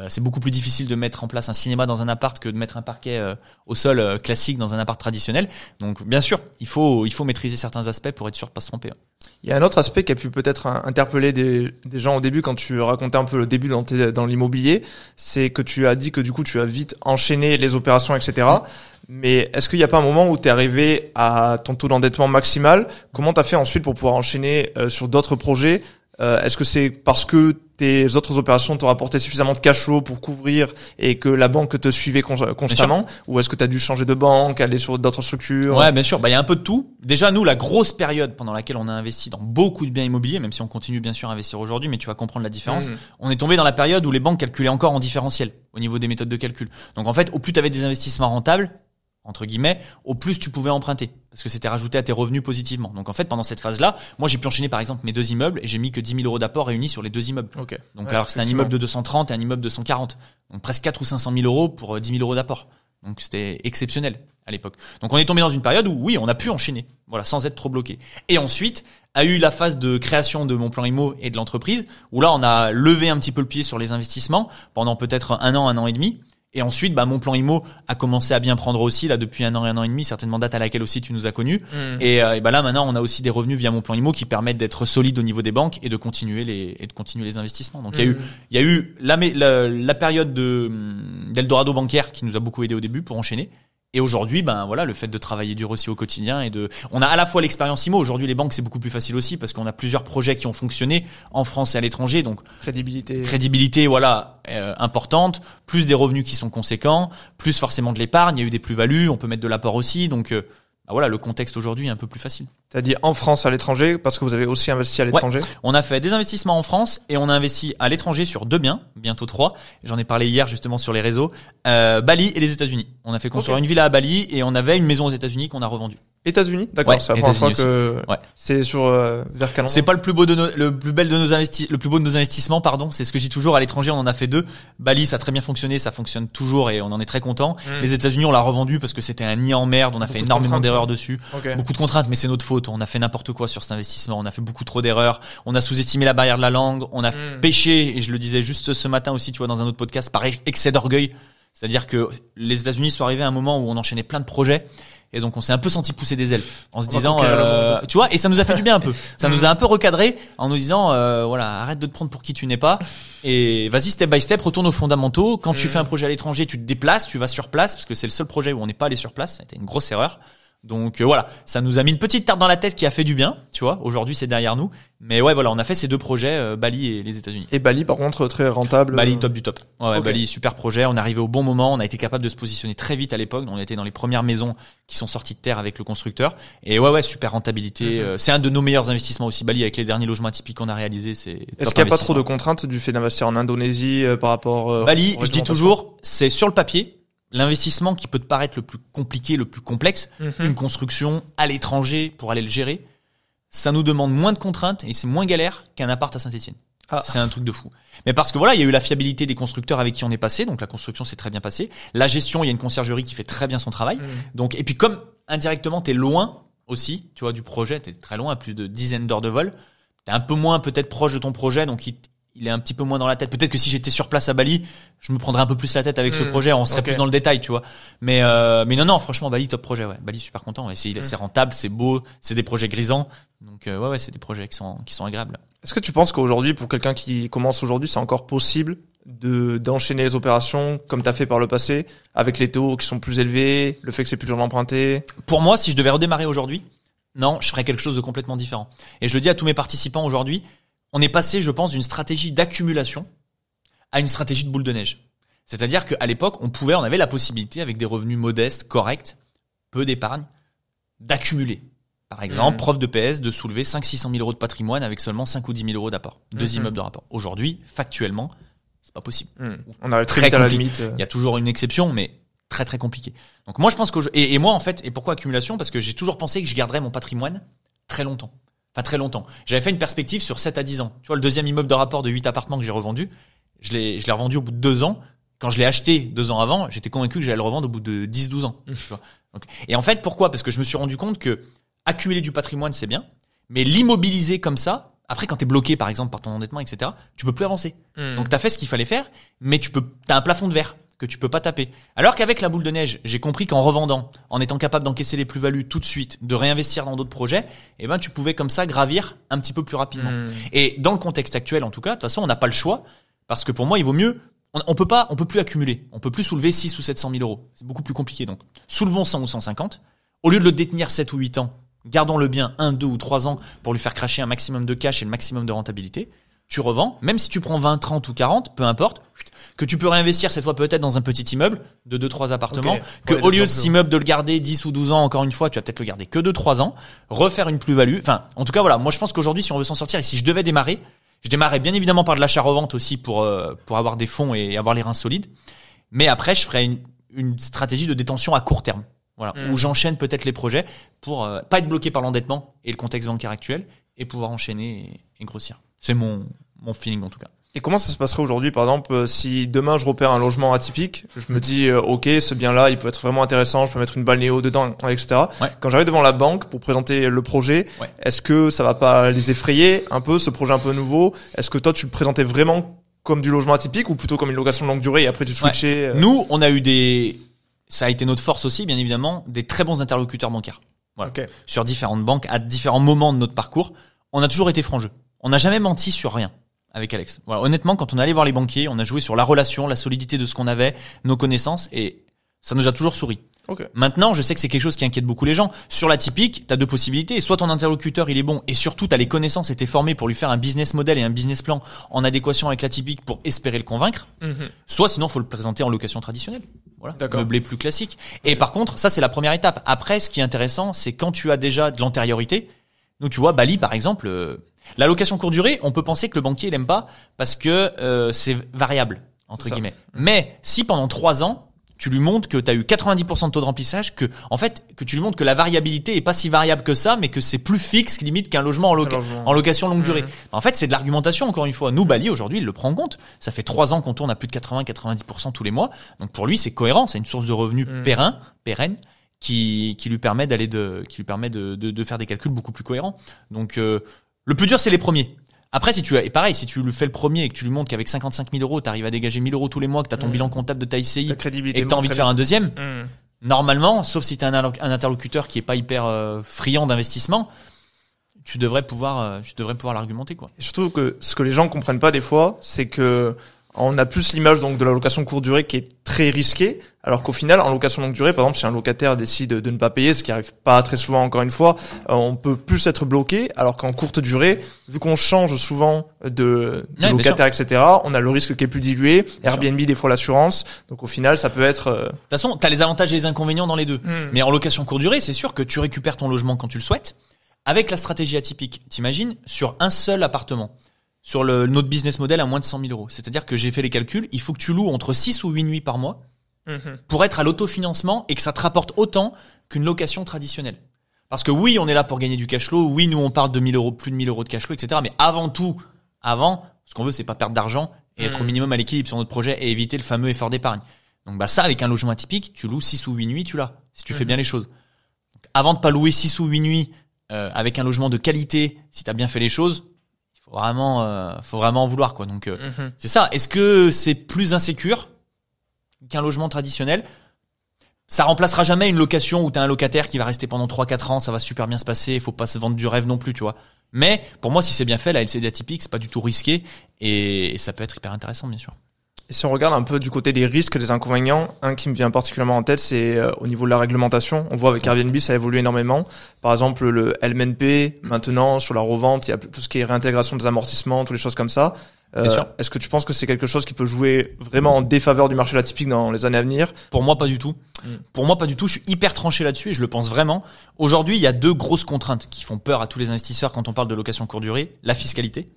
C'est beaucoup plus difficile de mettre en place un cinéma dans un appart que de mettre un parquet au sol classique dans un appart traditionnel. Donc bien sûr, il faut maîtriser certains aspects pour être sûr de pas se tromper. Il y a un autre aspect qui a pu peut-être interpeller des gens au début quand tu racontais un peu le début dans l'immobilier, c'est que tu as dit que du coup tu as vite enchaîné les opérations, etc. Mais est-ce qu'il n'y a pas un moment où tu es arrivé à ton taux d'endettement maximal? Comment tu as fait ensuite pour pouvoir enchaîner sur d'autres projets? Est-ce que c'est parce que tes autres opérations t'ont rapporté suffisamment de cash flow pour couvrir et que la banque te suivait constamment? Ou est-ce que tu as dû changer de banque, aller sur d'autres structures? Ouais, bien sûr. Il y a un peu de tout. Déjà, nous, la grosse période pendant laquelle on a investi dans beaucoup de biens immobiliers, même si on continue bien sûr à investir aujourd'hui, mais tu vas comprendre la différence. On est tombé dans la période où les banques calculaient encore en différentiel au niveau des méthodes de calcul. Donc en fait, au plus tu avais des investissements rentables, entre guillemets, au plus tu pouvais emprunter parce que c'était rajouté à tes revenus positivement. Donc en fait, pendant cette phase-là, moi j'ai pu enchaîner par exemple mes 2 immeubles et j'ai mis que 10 000 euros d'apport réunis sur les 2 immeubles. Okay. Donc alors que c'était un immeuble de 230 et un immeuble de 140. Donc presque 4 ou 500 000 euros pour 10 000 euros d'apport. Donc c'était exceptionnel à l'époque. Donc on est tombé dans une période où oui, on a pu enchaîner, voilà, sans être trop bloqué. Et ensuite a eu la phase de création de mon plan IMO et de l'entreprise où là on a levé un petit peu le pied sur les investissements pendant peut-être un an et demi. Et ensuite, mon plan IMO a commencé à bien prendre aussi, là, depuis un an et demi, certainement date à laquelle aussi tu nous as connus. Et là, maintenant, on a aussi des revenus via mon plan IMO qui permettent d'être solide au niveau des banques et de continuer les investissements. Donc, il y a eu la période d'Eldorado bancaire qui nous a beaucoup aidé au début pour enchaîner. Et aujourd'hui, voilà, le fait de travailler dur aussi au quotidien on a à la fois l'expérience IMO. Aujourd'hui, les banques, c'est beaucoup plus facile aussi parce qu'on a plusieurs projets qui ont fonctionné en France et à l'étranger. Donc, crédibilité, voilà, importante, plus des revenus qui sont conséquents, plus forcément de l'épargne. Il y a eu des plus-values, on peut mettre de l'apport aussi. Donc, voilà, le contexte aujourd'hui est un peu plus facile. T'as dit en France, à l'étranger, parce que vous avez aussi investi à l'étranger? Ouais, on a fait des investissements en France et on a investi à l'étranger sur 2 biens, bientôt 3. J'en ai parlé hier justement sur les réseaux. Bali et les États-Unis. On a fait construire une villa à Bali et on avait une maison aux États-Unis qu'on a revendue. États-Unis, d'accord. Ouais, c'est la première fois que c'est sur vers Canada. C'est pas le plus beau de nos investissements, pardon. C'est ce que je dis toujours. À l'étranger, on en a fait 2. Bali, ça a très bien fonctionné, ça fonctionne toujours et on en est très content. Les États-Unis, on l'a revendu parce que c'était un nid en merde. On a fait énormément d'erreurs dessus. Beaucoup de contraintes, mais c'est notre faute. On a fait n'importe quoi sur cet investissement. On a fait beaucoup trop d'erreurs. On a sous-estimé la barrière de la langue. On a péché, et je le disais juste ce matin aussi, tu vois, dans un autre podcast, par excès d'orgueil. C'est-à-dire que les États-Unis sont arrivés à un moment où on enchaînait plein de projets. Et donc on s'est un peu senti pousser des ailes en se disant tu vois, et ça nous a fait du bien un peu. Ça nous a un peu recadré en nous disant voilà, arrête de te prendre pour qui tu n'es pas et vas-y step by step, retourne aux fondamentaux. Quand tu fais un projet à l'étranger, tu te déplaces, tu vas sur place parce que c'est le seul projet où on n'est pas allé sur place, c'était une grosse erreur. Donc voilà, ça nous a mis une petite tarte dans la tête qui a fait du bien, tu vois. Aujourd'hui, c'est derrière nous. Mais ouais, voilà, on a fait ces 2 projets, Bali et les États-Unis. Et Bali, par contre, très rentable. Bali, top du top. Ouais, Bali, super projet. On est arrivé au bon moment. On a été capable de se positionner très vite à l'époque. On était dans les premières maisons qui sont sorties de terre avec le constructeur. Et ouais, super rentabilité. C'est un de nos meilleurs investissements aussi, Bali, avec les derniers logements atypiques qu'on a réalisés. Est-ce qu'il n'y a pas trop de contraintes du fait d'investir en Indonésie par rapport Bali, je dis toujours, c'est sur le papier. L'investissement qui peut te paraître le plus compliqué, le plus complexe, une construction à l'étranger pour aller le gérer, ça nous demande moins de contraintes et c'est moins galère qu'un appart à Saint-Etienne. C'est un truc de fou. Mais parce que voilà, il y a eu la fiabilité des constructeurs avec qui on est passé, donc la construction s'est très bien passée. La gestion, il y a une conciergerie qui fait très bien son travail. Donc, et puis comme indirectement t'es loin aussi, tu vois, du projet, t'es très loin, à plus de dizaines d'heures de vol, t'es un peu moins peut-être proche de ton projet, donc il est un petit peu moins dans la tête. Peut-être que si j'étais sur place à Bali, je me prendrais un peu plus la tête avec ce projet, on serait plus dans le détail, tu vois. Mais non, franchement, Bali, top projet, ouais. Bali, super content. Ouais. C'est rentable, c'est beau, c'est des projets grisants. Donc, ouais, c'est des projets qui sont agréables. Est-ce que tu penses qu'aujourd'hui, pour quelqu'un qui commence aujourd'hui, c'est encore possible d'enchaîner les opérations comme t'as fait par le passé, avec les taux qui sont plus élevés, le fait que c'est plus dur d'emprunter? Pour moi, si je devais redémarrer aujourd'hui, non, je ferais quelque chose de complètement différent. Et je le dis à tous mes participants aujourd'hui, on est passé, je pense, d'une stratégie d'accumulation à une stratégie de boule de neige. C'est-à-dire qu'à l'époque, on avait la possibilité, avec des revenus modestes, corrects, peu d'épargne, d'accumuler. Par exemple, prof de PS, de soulever 500-600 000 euros de patrimoine avec seulement 5 ou 10 000 euros d'apport. 2 immeubles de rapport. Aujourd'hui, factuellement, c'est pas possible. On arrive très vite à la limite. Il y a toujours une exception, mais très très compliqué. Donc moi, je pense que et moi en fait, et pourquoi accumulation? Parce que j'ai toujours pensé que je garderais mon patrimoine très longtemps. Enfin très longtemps. J'avais fait une perspective sur 7 à 10 ans. Tu vois, le deuxième immeuble de rapport de 8 appartements que j'ai revendu, je l'ai revendu au bout de 2 ans. Quand je l'ai acheté 2 ans avant, j'étais convaincu que j'allais le revendre au bout de 10-12 ans. Tu vois. Donc, et en fait, pourquoi? Parce que je me suis rendu compte que accumuler du patrimoine, c'est bien, mais l'immobiliser comme ça, après quand t'es bloqué par exemple par ton endettement, etc., tu peux plus avancer. Donc t'as fait ce qu'il fallait faire, mais t'as un plafond de verre que tu peux pas taper. Alors qu'avec la boule de neige, j'ai compris qu'en revendant, en étant capable d'encaisser les plus-values tout de suite, de réinvestir dans d'autres projets, eh ben tu pouvais comme ça gravir un petit peu plus rapidement. Et dans le contexte actuel, en tout cas, de toute façon, on n'a pas le choix, parce que pour moi, il vaut mieux. On peut plus accumuler. On peut plus soulever 6 ou 700 000 euros. C'est beaucoup plus compliqué. Donc, soulevons 100 ou 150. Au lieu de le détenir 7 ou 8 ans, gardons-le bien 1, 2 ou 3 ans pour lui faire cracher un maximum de cash et le maximum de rentabilité. Tu revends, même si tu prends 20, 30 ou 40, peu importe, que tu peux réinvestir cette fois peut-être dans un petit immeuble de 2-3 appartements, que au lieu de cet immeuble de le garder 10 ou 12 ans, encore une fois, tu vas peut-être le garder que 2-3 ans, refaire une plus-value. Enfin, en tout cas, voilà. Moi, je pense qu'aujourd'hui, si on veut s'en sortir et si je devais démarrer, je démarrais bien évidemment par de l'achat-revente aussi pour avoir des fonds et avoir les reins solides. Mais après, je ferais une stratégie de détention à court terme. Voilà, où j'enchaîne peut-être les projets pour pas être bloqué par l'endettement et le contexte bancaire actuel et pouvoir enchaîner et grossir. C'est mon feeling en tout cas. Et comment ça se passerait aujourd'hui, par exemple, si demain je repère un logement atypique, je me dis, ok, ce bien-là, il peut être vraiment intéressant, je peux mettre une balnéo dedans, etc. Ouais. Quand j'arrive devant la banque pour présenter le projet, est-ce que ça va pas les effrayer un peu, ce projet un peu nouveau? Est-ce que toi, tu le présentais vraiment comme du logement atypique ou plutôt comme une location de longue durée et après tu switchais? Nous, on a eu ça a été notre force aussi, bien évidemment, des très bons interlocuteurs bancaires. Voilà. Okay. Sur différentes banques, à différents moments de notre parcours, on a toujours été franc jeu. On n'a jamais menti sur rien. Avec Alex. Voilà, honnêtement, quand on allait voir les banquiers, on a joué sur la relation, la solidité de ce qu'on avait, nos connaissances, et ça nous a toujours souri. Okay. Maintenant, je sais que c'est quelque chose qui inquiète beaucoup les gens. Sur l'atypique, t'as 2 possibilités. Soit ton interlocuteur, il est bon, et surtout, t'as les connaissances et t'es formé pour lui faire un business model et un business plan en adéquation avec l'atypique pour espérer le convaincre. Soit sinon, faut le présenter en location traditionnelle. Voilà. Meublé plus classique. Et par contre, ça, c'est la première étape. Après, ce qui est intéressant, c'est quand tu as déjà de l'antériorité. Nous, tu vois, Bali, par exemple, la location courte durée, on peut penser que le banquier l'aime pas parce que c'est variable entre guillemets. Mais si pendant 3 ans, tu lui montres que tu as eu 90% de taux de remplissage, que tu lui montres que la variabilité est pas si variable que ça, mais que c'est plus fixe limite qu'un logement en location longue durée. En fait, c'est de l'argumentation encore une fois. Nous, Bali aujourd'hui, il le prend en compte. Ça fait 3 ans qu'on tourne à plus de 80-90% tous les mois. Donc pour lui, c'est cohérent, c'est une source de revenus pérenne. Qui lui permet de faire des calculs beaucoup plus cohérents. Donc le plus dur, c'est les premiers. Après, si tu lui fais le premier et que tu lui montres qu'avec 55 000 euros, t'arrives à dégager 1 000 euros tous les mois, que t'as ton bilan comptable de ta ICI et que t'as envie de faire un deuxième, normalement, sauf si t'as un interlocuteur qui est pas hyper friand d'investissement, tu devrais pouvoir l'argumenter, quoi. Et surtout que ce que les gens comprennent pas des fois, c'est que on a plus l'image donc de la location courte durée qui est très risquée, alors qu'au final, en location longue durée, par exemple, si un locataire décide de ne pas payer, ce qui arrive pas très souvent encore une fois, on peut plus être bloqué, alors qu'en courte durée, vu qu'on change souvent de locataire, etc., on a le risque qui est plus dilué, Airbnb des fois l'assurance, donc au final, ça peut être... De toute façon, t'as les avantages et les inconvénients dans les deux. Mais en location courte durée, c'est sûr que tu récupères ton logement quand tu le souhaites, avec la stratégie atypique. T'imagines, sur un seul appartement, sur notre business model à moins de 100 000 euros. C'est-à-dire que j'ai fait les calculs, il faut que tu loues entre 6 ou 8 nuits par mois pour être à l'autofinancement et que ça te rapporte autant qu'une location traditionnelle. Parce que oui, on est là pour gagner du cash flow, oui, nous on parle de 1 000 euros, plus de 1 000 euros de cash flow, etc. Mais ce qu'on veut, c'est pas perdre d'argent et être au minimum à l'équilibre sur notre projet et éviter le fameux effort d'épargne. Donc ça, avec un logement atypique, tu loues 6 ou 8 nuits, tu l'as, si tu fais bien les choses. Donc, avant de pas louer 6 ou 8 nuits avec un logement de qualité, si t'as bien fait les choses, faut vraiment en vouloir, quoi. Donc c'est ça. Est-ce que c'est plus insécure qu'un logement traditionnel? Ça remplacera jamais une location où t'as un locataire qui va rester pendant 3-4 ans, ça va super bien se passer, il faut pas se vendre du rêve non plus, tu vois. Mais pour moi, si c'est bien fait, la LCD atypique, c'est pas du tout risqué et ça peut être hyper intéressant, bien sûr. Et si on regarde un peu du côté des risques, des inconvénients, un qui me vient particulièrement en tête, c'est au niveau de la réglementation. On voit avec Airbnb, ça évolue énormément. Par exemple, le LMNP, maintenant, sur la revente, il y a tout ce qui est réintégration des amortissements, toutes les choses comme ça. Est-ce que tu penses que c'est quelque chose qui peut jouer vraiment en défaveur du marché de l'atypique dans les années à venir? Pour moi, pas du tout. Pour moi, pas du tout. Je suis hyper tranché là-dessus et je le pense vraiment. Aujourd'hui, il y a 2 grosses contraintes qui font peur à tous les investisseurs quand on parle de location courte durée. La fiscalité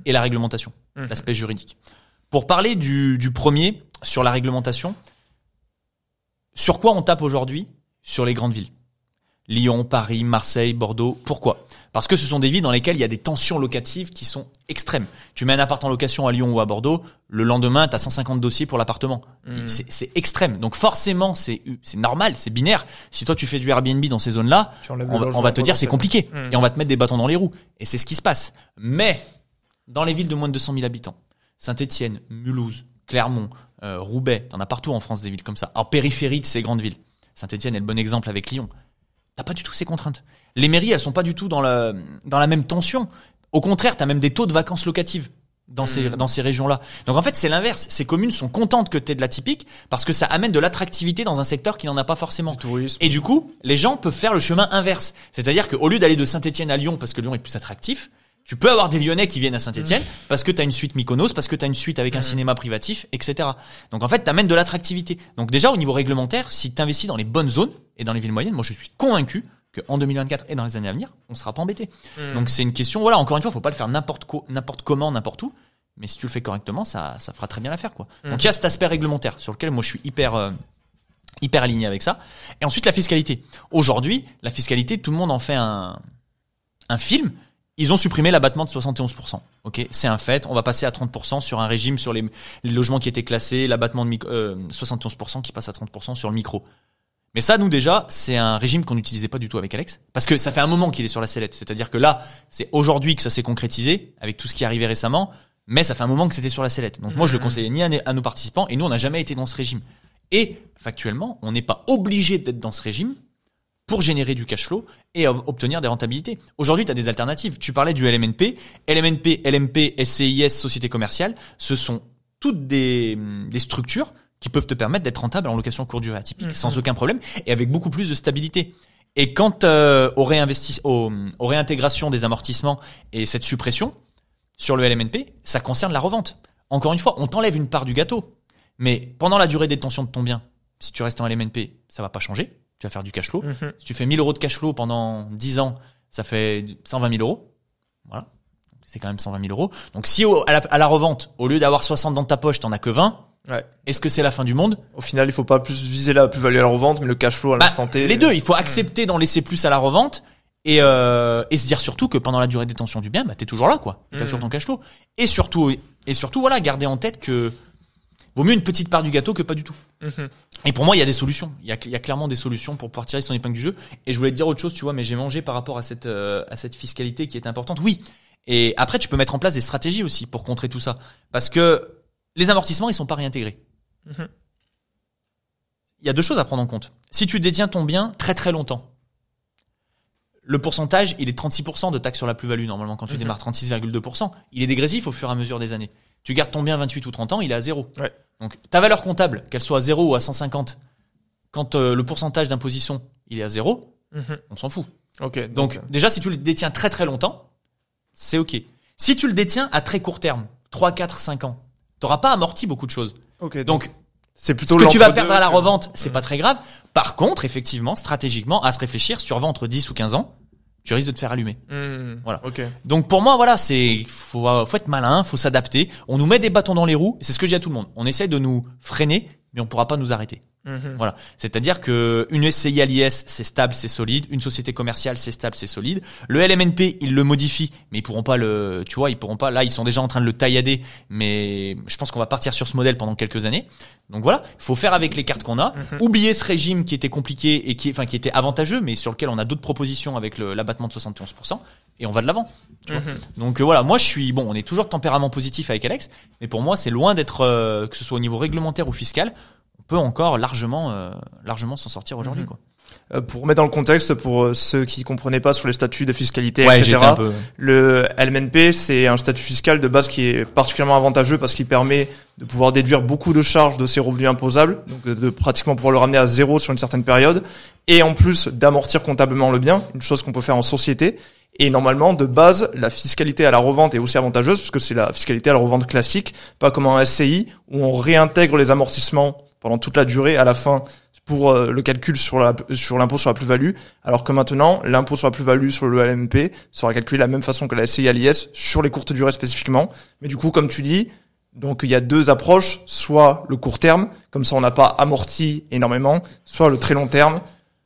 et la réglementation, l'aspect juridique. Pour parler du premier, sur la réglementation, sur quoi on tape aujourd'hui? Sur les grandes villes. Lyon, Paris, Marseille, Bordeaux. Pourquoi? Parce que ce sont des villes dans lesquelles il y a des tensions locatives qui sont extrêmes. Tu mets un appart en location à Lyon ou à Bordeaux, le lendemain, tu as 150 dossiers pour l'appartement. C'est extrême. Donc forcément, c'est normal, c'est binaire. Si toi tu fais du Airbnb dans ces zones-là, on va te dire c'est compliqué. Et on va te mettre des bâtons dans les roues. Et c'est ce qui se passe. Mais dans les villes de moins de 200 000 habitants, Saint-Étienne, Mulhouse, Clermont, Roubaix, t'en as partout en France des villes comme ça. En périphérie de ces grandes villes. Saint-Étienne est le bon exemple avec Lyon. T'as pas du tout ces contraintes. Les mairies, elles sont pas du tout dans la même tension. Au contraire, t'as même des taux de vacances locatives dans ces régions-là. Donc en fait, c'est l'inverse. Ces communes sont contentes que t'aies de l'atypique parce que ça amène de l'attractivité dans un secteur qui n'en a pas forcément. Et du coup, les gens peuvent faire le chemin inverse. C'est-à-dire qu'au lieu d'aller de Saint-Étienne à Lyon parce que Lyon est plus attractif, tu peux avoir des Lyonnais qui viennent à Saint-Étienne parce que t'as une suite Mykonos, parce que t'as une suite avec un cinéma privatif, etc. Donc en fait, t'amènes de l'attractivité. Donc déjà, au niveau réglementaire, si t'investis dans les bonnes zones et dans les villes moyennes, moi je suis convaincu qu'en 2024 et dans les années à venir, on sera pas embêté. Donc c'est une question, voilà, encore une fois, faut pas le faire n'importe comment, n'importe où, mais si tu le fais correctement, ça fera très bien l'affaire, quoi. Donc il y a cet aspect réglementaire sur lequel moi je suis hyper aligné avec ça. Et ensuite la fiscalité. Aujourd'hui, la fiscalité, tout le monde en fait un film. Ils ont supprimé l'abattement de 71%. Ok, c'est un fait. On va passer à 30% sur un régime sur les logements qui étaient classés, l'abattement de 71% qui passe à 30% sur le micro. Mais ça, nous déjà, c'est un régime qu'on n'utilisait pas du tout avec Alex, parce que ça fait un moment qu'il est sur la sellette. C'est-à-dire que là, c'est aujourd'hui que ça s'est concrétisé avec tout ce qui est arrivé récemment, mais ça fait un moment que c'était sur la sellette. Donc moi, je le conseillais ni à nos participants, et nous, on n'a jamais été dans ce régime. Et factuellement, on n'est pas obligé d'être dans ce régime pour générer du cash flow et obtenir des rentabilités. Aujourd'hui, tu as des alternatives. Tu parlais du LMNP. LMP, SCIS, société commerciale, ce sont toutes des structures qui peuvent te permettre d'être rentable en location courte durée atypique sans aucun problème et avec beaucoup plus de stabilité. Et quant aux réintégrations des amortissements et cette suppression sur le LMNP, ça concerne la revente. Encore une fois, on t'enlève une part du gâteau. Mais pendant la durée de détention de ton bien, si tu restes en LMNP, ça va pas changer. Tu vas faire du cash flow. Si tu fais 1000 euros de cash flow pendant 10 ans, ça fait 120 000 euros. Voilà. C'est quand même 120 000 euros. Donc si à la revente, au lieu d'avoir 60 dans ta poche, t'en as que 20, est-ce que c'est la fin du monde? Au final, il faut pas plus viser la plus-value à la revente, mais le cash flow à l'instant T. Les deux, il faut accepter d'en laisser plus à la revente et se dire surtout que pendant la durée de détention du bien, t'es toujours là, quoi. T'as toujours ton cash flow. Et surtout, voilà, garder en tête que vaut mieux une petite part du gâteau que pas du tout. Et pour moi, il y a des solutions. Il y a clairement des solutions pour pouvoir tirer son épingle du jeu. Et je voulais te dire autre chose, tu vois, mais j'ai mangé par rapport à cette fiscalité qui est importante. Oui. Et après, tu peux mettre en place des stratégies aussi pour contrer tout ça. Parce que les amortissements, ils sont pas réintégrés. Il y a 2 choses à prendre en compte. Si tu détiens ton bien très très longtemps, le pourcentage, il est 36% de taxe sur la plus-value normalement quand tu démarres, 36,2%. Il est dégressif au fur et à mesure des années. Tu gardes ton bien 28 ou 30 ans, il est à 0. Ouais. Donc ta valeur comptable, qu'elle soit à 0 ou à 150, quand le pourcentage d'imposition, il est à 0, on s'en fout. Okay, donc déjà, si tu le détiens très très longtemps, c'est ok. Si tu le détiens à très court terme, 3, 4, 5 ans, t'auras pas amorti beaucoup de choses. Okay, donc c'est plutôt ce que tu vas perdre à la revente, c'est pas très grave. Par contre, effectivement, stratégiquement, à se réfléchir, si tu revends entre 10 ou 15 ans, tu risques de te faire allumer. Voilà. Okay. Donc pour moi, voilà, faut être malin, faut s'adapter. On nous met des bâtons dans les roues, c'est ce que je dis à tout le monde. On essaye de nous freiner, mais on pourra pas nous arrêter. Voilà. C'est-à-dire que une SCI à l'IS, c'est stable, c'est solide. Une société commerciale, c'est stable, c'est solide. Le LMNP, ils le modifient, mais ils pourront pas ils pourront pas. Là, ils sont déjà en train de le taillader, mais je pense qu'on va partir sur ce modèle pendant quelques années. Donc voilà, il faut faire avec les cartes qu'on a. Oublier ce régime qui était compliqué et qui était avantageux, mais sur lequel on a d'autres propositions avec l'abattement de 71%, et on va de l'avant. Tu vois. Donc voilà, moi on est toujours de tempérament positif avec Alex, mais pour moi, c'est loin d'être que ce soit au niveau réglementaire ou fiscal, on peut encore largement s'en sortir aujourd'hui, quoi. Pour mettre dans le contexte, pour ceux qui comprenaient pas sur les statuts de fiscalité, etc., le LMNP, c'est un statut fiscal de base qui est particulièrement avantageux parce qu'il permet de pouvoir déduire beaucoup de charges de ses revenus imposables, donc de pratiquement pouvoir le ramener à 0 sur une certaine période, et en plus d'amortir comptablement le bien, une chose qu'on peut faire en société. Et normalement, de base, la fiscalité à la revente est aussi avantageuse puisque c'est la fiscalité à la revente classique, pas comme un SCI où on réintègre les amortissements pendant toute la durée à la fin pour le calcul sur l'impôt sur la plus-value, alors que maintenant, l'impôt sur la plus-value sur le LMP sera calculé de la même façon que la SCI à l'IS sur les courtes durées spécifiquement. Mais du coup, comme tu dis, donc il y a deux approches, soit le court terme, comme ça on n'a pas amorti énormément, soit le très long terme,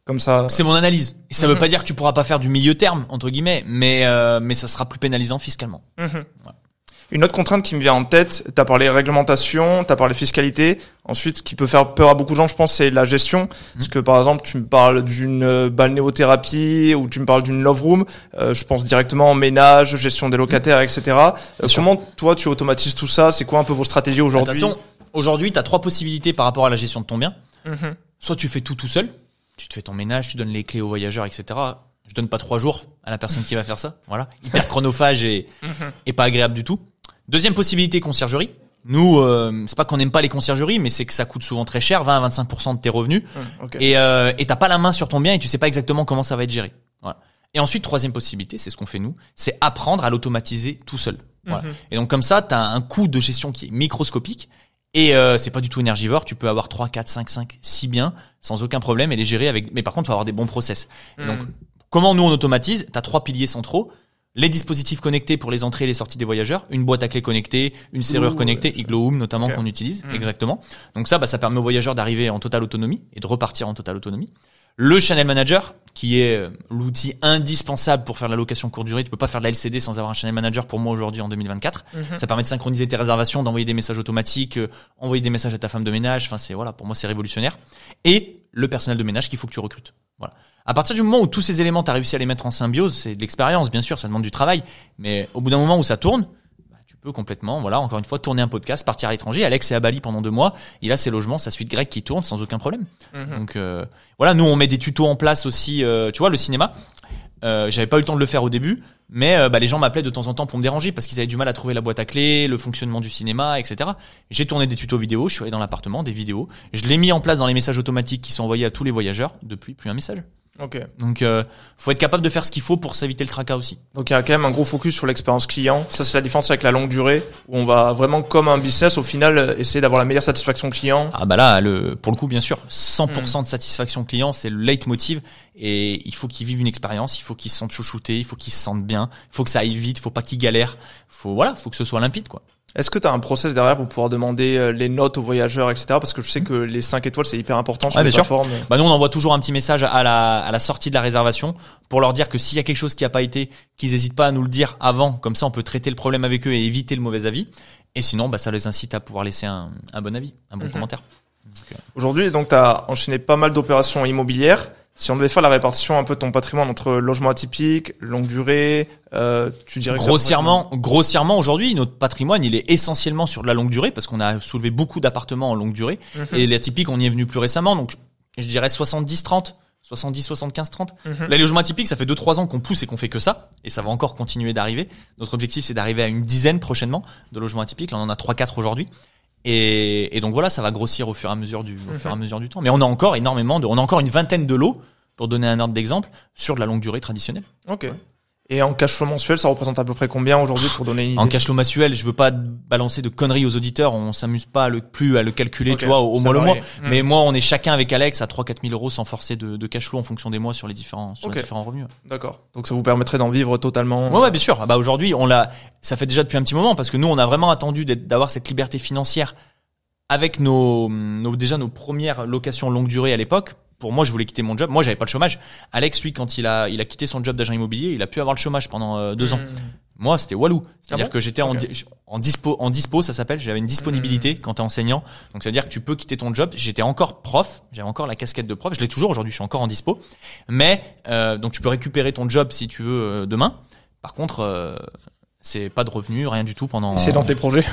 comme ça. C'est mon analyse. Et ça veut pas dire que tu pourras pas faire du milieu terme entre guillemets, mais ça sera plus pénalisant fiscalement. Ouais. Une autre contrainte qui me vient en tête, t'as parlé réglementation, t'as parlé fiscalité. Ensuite, qui peut faire peur à beaucoup de gens, je pense, c'est la gestion. Parce que par exemple, tu me parles d'une balnéothérapie ou tu me parles d'une love room, je pense directement en ménage, gestion des locataires, etc. Comment toi tu automatises tout ça? C'est quoi un peu vos stratégies aujourd'hui? Attention, aujourd'hui, t'as 3 possibilités par rapport à la gestion de ton bien. Soit tu fais tout seul, tu te fais ton ménage, tu donnes les clés aux voyageurs, etc. Je donne pas 3 jours à la personne qui va faire ça. Voilà, hyper chronophage et pas agréable du tout. Deuxième possibilité, conciergerie. Nous, c'est pas qu'on n'aime pas les conciergeries, mais c'est que ça coûte souvent très cher, 20 à 25% de tes revenus. Et t'as pas la main sur ton bien et tu sais pas exactement comment ça va être géré. Voilà. Et ensuite, troisième possibilité, c'est ce qu'on fait nous, c'est apprendre à l'automatiser tout seul. Voilà. Et donc comme ça, t'as un coût de gestion qui est microscopique et c'est pas du tout énergivore. Tu peux avoir 3, 4, 5, 6 biens sans aucun problème et les gérer avec. Mais par contre, faut avoir des bons process. Et donc, comment nous on automatise? T'as 3 piliers centraux. Les dispositifs connectés pour les entrées et les sorties des voyageurs, une boîte à clés connectée, une serrure connectée, Igloo Home notamment qu'on utilise, exactement. Donc ça permet aux voyageurs d'arriver en totale autonomie et de repartir en totale autonomie. Le Channel Manager, qui est l'outil indispensable pour faire de la location courte durée. Tu peux pas faire de la LCD sans avoir un Channel Manager pour moi aujourd'hui en 2024. Ça permet de synchroniser tes réservations, d'envoyer des messages automatiques, envoyer des messages à ta femme de ménage. Enfin, pour moi, c'est révolutionnaire. Et le personnel de ménage qu'il faut que tu recrutes. Voilà. À partir du moment où tous ces éléments, tu as réussi à les mettre en symbiose, c'est de l'expérience, bien sûr, ça demande du travail. Mais au bout d'un moment où ça tourne, tu peux complètement, encore une fois, tourner un podcast, partir à l'étranger. Alex est à Bali pendant 2 mois. Il a ses logements, sa suite grecque qui tourne sans aucun problème. Donc, nous, on met des tutos en place aussi. Tu vois, le cinéma, j'avais pas eu le temps de le faire au début, mais les gens m'appelaient de temps en temps pour me déranger parce qu'ils avaient du mal à trouver la boîte à clés, le fonctionnement du cinéma, etc. J'ai tourné des tutos vidéo, je suis allé dans l'appartement, des vidéos. Je l'ai mis en place dans les messages automatiques qui sont envoyés à tous les voyageurs. Depuis, plus un message. Donc faut être capable de faire ce qu'il faut pour s'éviter le tracas aussi. Donc il y a quand même un gros focus sur l'expérience client. Ça c'est la différence avec la longue durée où on va vraiment comme un business au final essayer d'avoir la meilleure satisfaction client. Ah là pour le coup bien sûr 100% de satisfaction client, c'est le leitmotiv et il faut qu'ils vivent une expérience, il faut qu'ils se sentent chouchoutés, il faut qu'ils se sentent bien, il faut que ça aille vite, il faut pas qu'ils galèrent. Faut que ce soit limpide quoi. Est-ce que tu as un process derrière pour pouvoir demander les notes aux voyageurs, etc. Parce que je sais que les 5 étoiles, c'est hyper important sur les plateformes. Nous, on envoie toujours un petit message à la sortie de la réservation pour leur dire que s'il y a quelque chose qui a pas été, qu'ils n'hésitent pas à nous le dire avant. Comme ça, on peut traiter le problème avec eux et éviter le mauvais avis. Et sinon, ça les incite à pouvoir laisser un bon avis, un bon commentaire. Aujourd'hui, donc, tu as enchaîné pas mal d'opérations immobilières. Si on devait faire la répartition un peu de ton patrimoine entre logement atypique, longue durée, tu dirais grossièrement aujourd'hui, notre patrimoine, il est essentiellement sur de la longue durée parce qu'on a soulevé beaucoup d'appartements en longue durée et l'atypique, on y est venu plus récemment, donc je dirais 70-30. 70, 75, 30. Là, les logements atypiques, ça fait 2-3 ans qu'on pousse et qu'on fait que ça. Et ça va encore continuer d'arriver. Notre objectif, c'est d'arriver à une dizaine prochainement de logements atypiques. Là, on en a 3-4 aujourd'hui. Et donc voilà, ça va grossir au fur et à mesure du temps. Mais on a encore on a encore une vingtaine de lots, pour donner un ordre d'exemple, sur de la longue durée traditionnelle. Ok. Et en cash flow mensuel, ça représente à peu près combien aujourd'hui pour donner une idée? En cash flow mensuel, je veux pas balancer de conneries aux auditeurs, on s'amuse pas plus à le calculer, tu vois, au mois le mois. Mais moi, on est chacun avec Alex à 3-4 000 euros sans forcer de cash flow en fonction des mois sur les différents revenus. D'accord. Donc ça vous permettrait d'en vivre totalement. Ouais, bien sûr. Aujourd'hui, ça fait déjà depuis un petit moment parce que nous, on a vraiment attendu d'avoir cette liberté financière avec nos premières locations longue durée à l'époque. Pour moi, je voulais quitter mon job. Moi, j'avais pas le chômage. Alex, lui, quand il a quitté son job d'agent immobilier, il a pu avoir le chômage pendant 2 ans. Moi, c'était walou. C'est-à-dire que j'étais en dispo, ça s'appelle. J'avais une disponibilité quand t'es enseignant. Donc, ça veut dire que tu peux quitter ton job. J'étais encore prof. J'avais encore la casquette de prof. Je l'ai toujours aujourd'hui. Je suis encore en dispo. Mais, donc tu peux récupérer ton job si tu veux demain. Par contre, c'est pas de revenus, rien du tout pendant. C'est dans tes projets?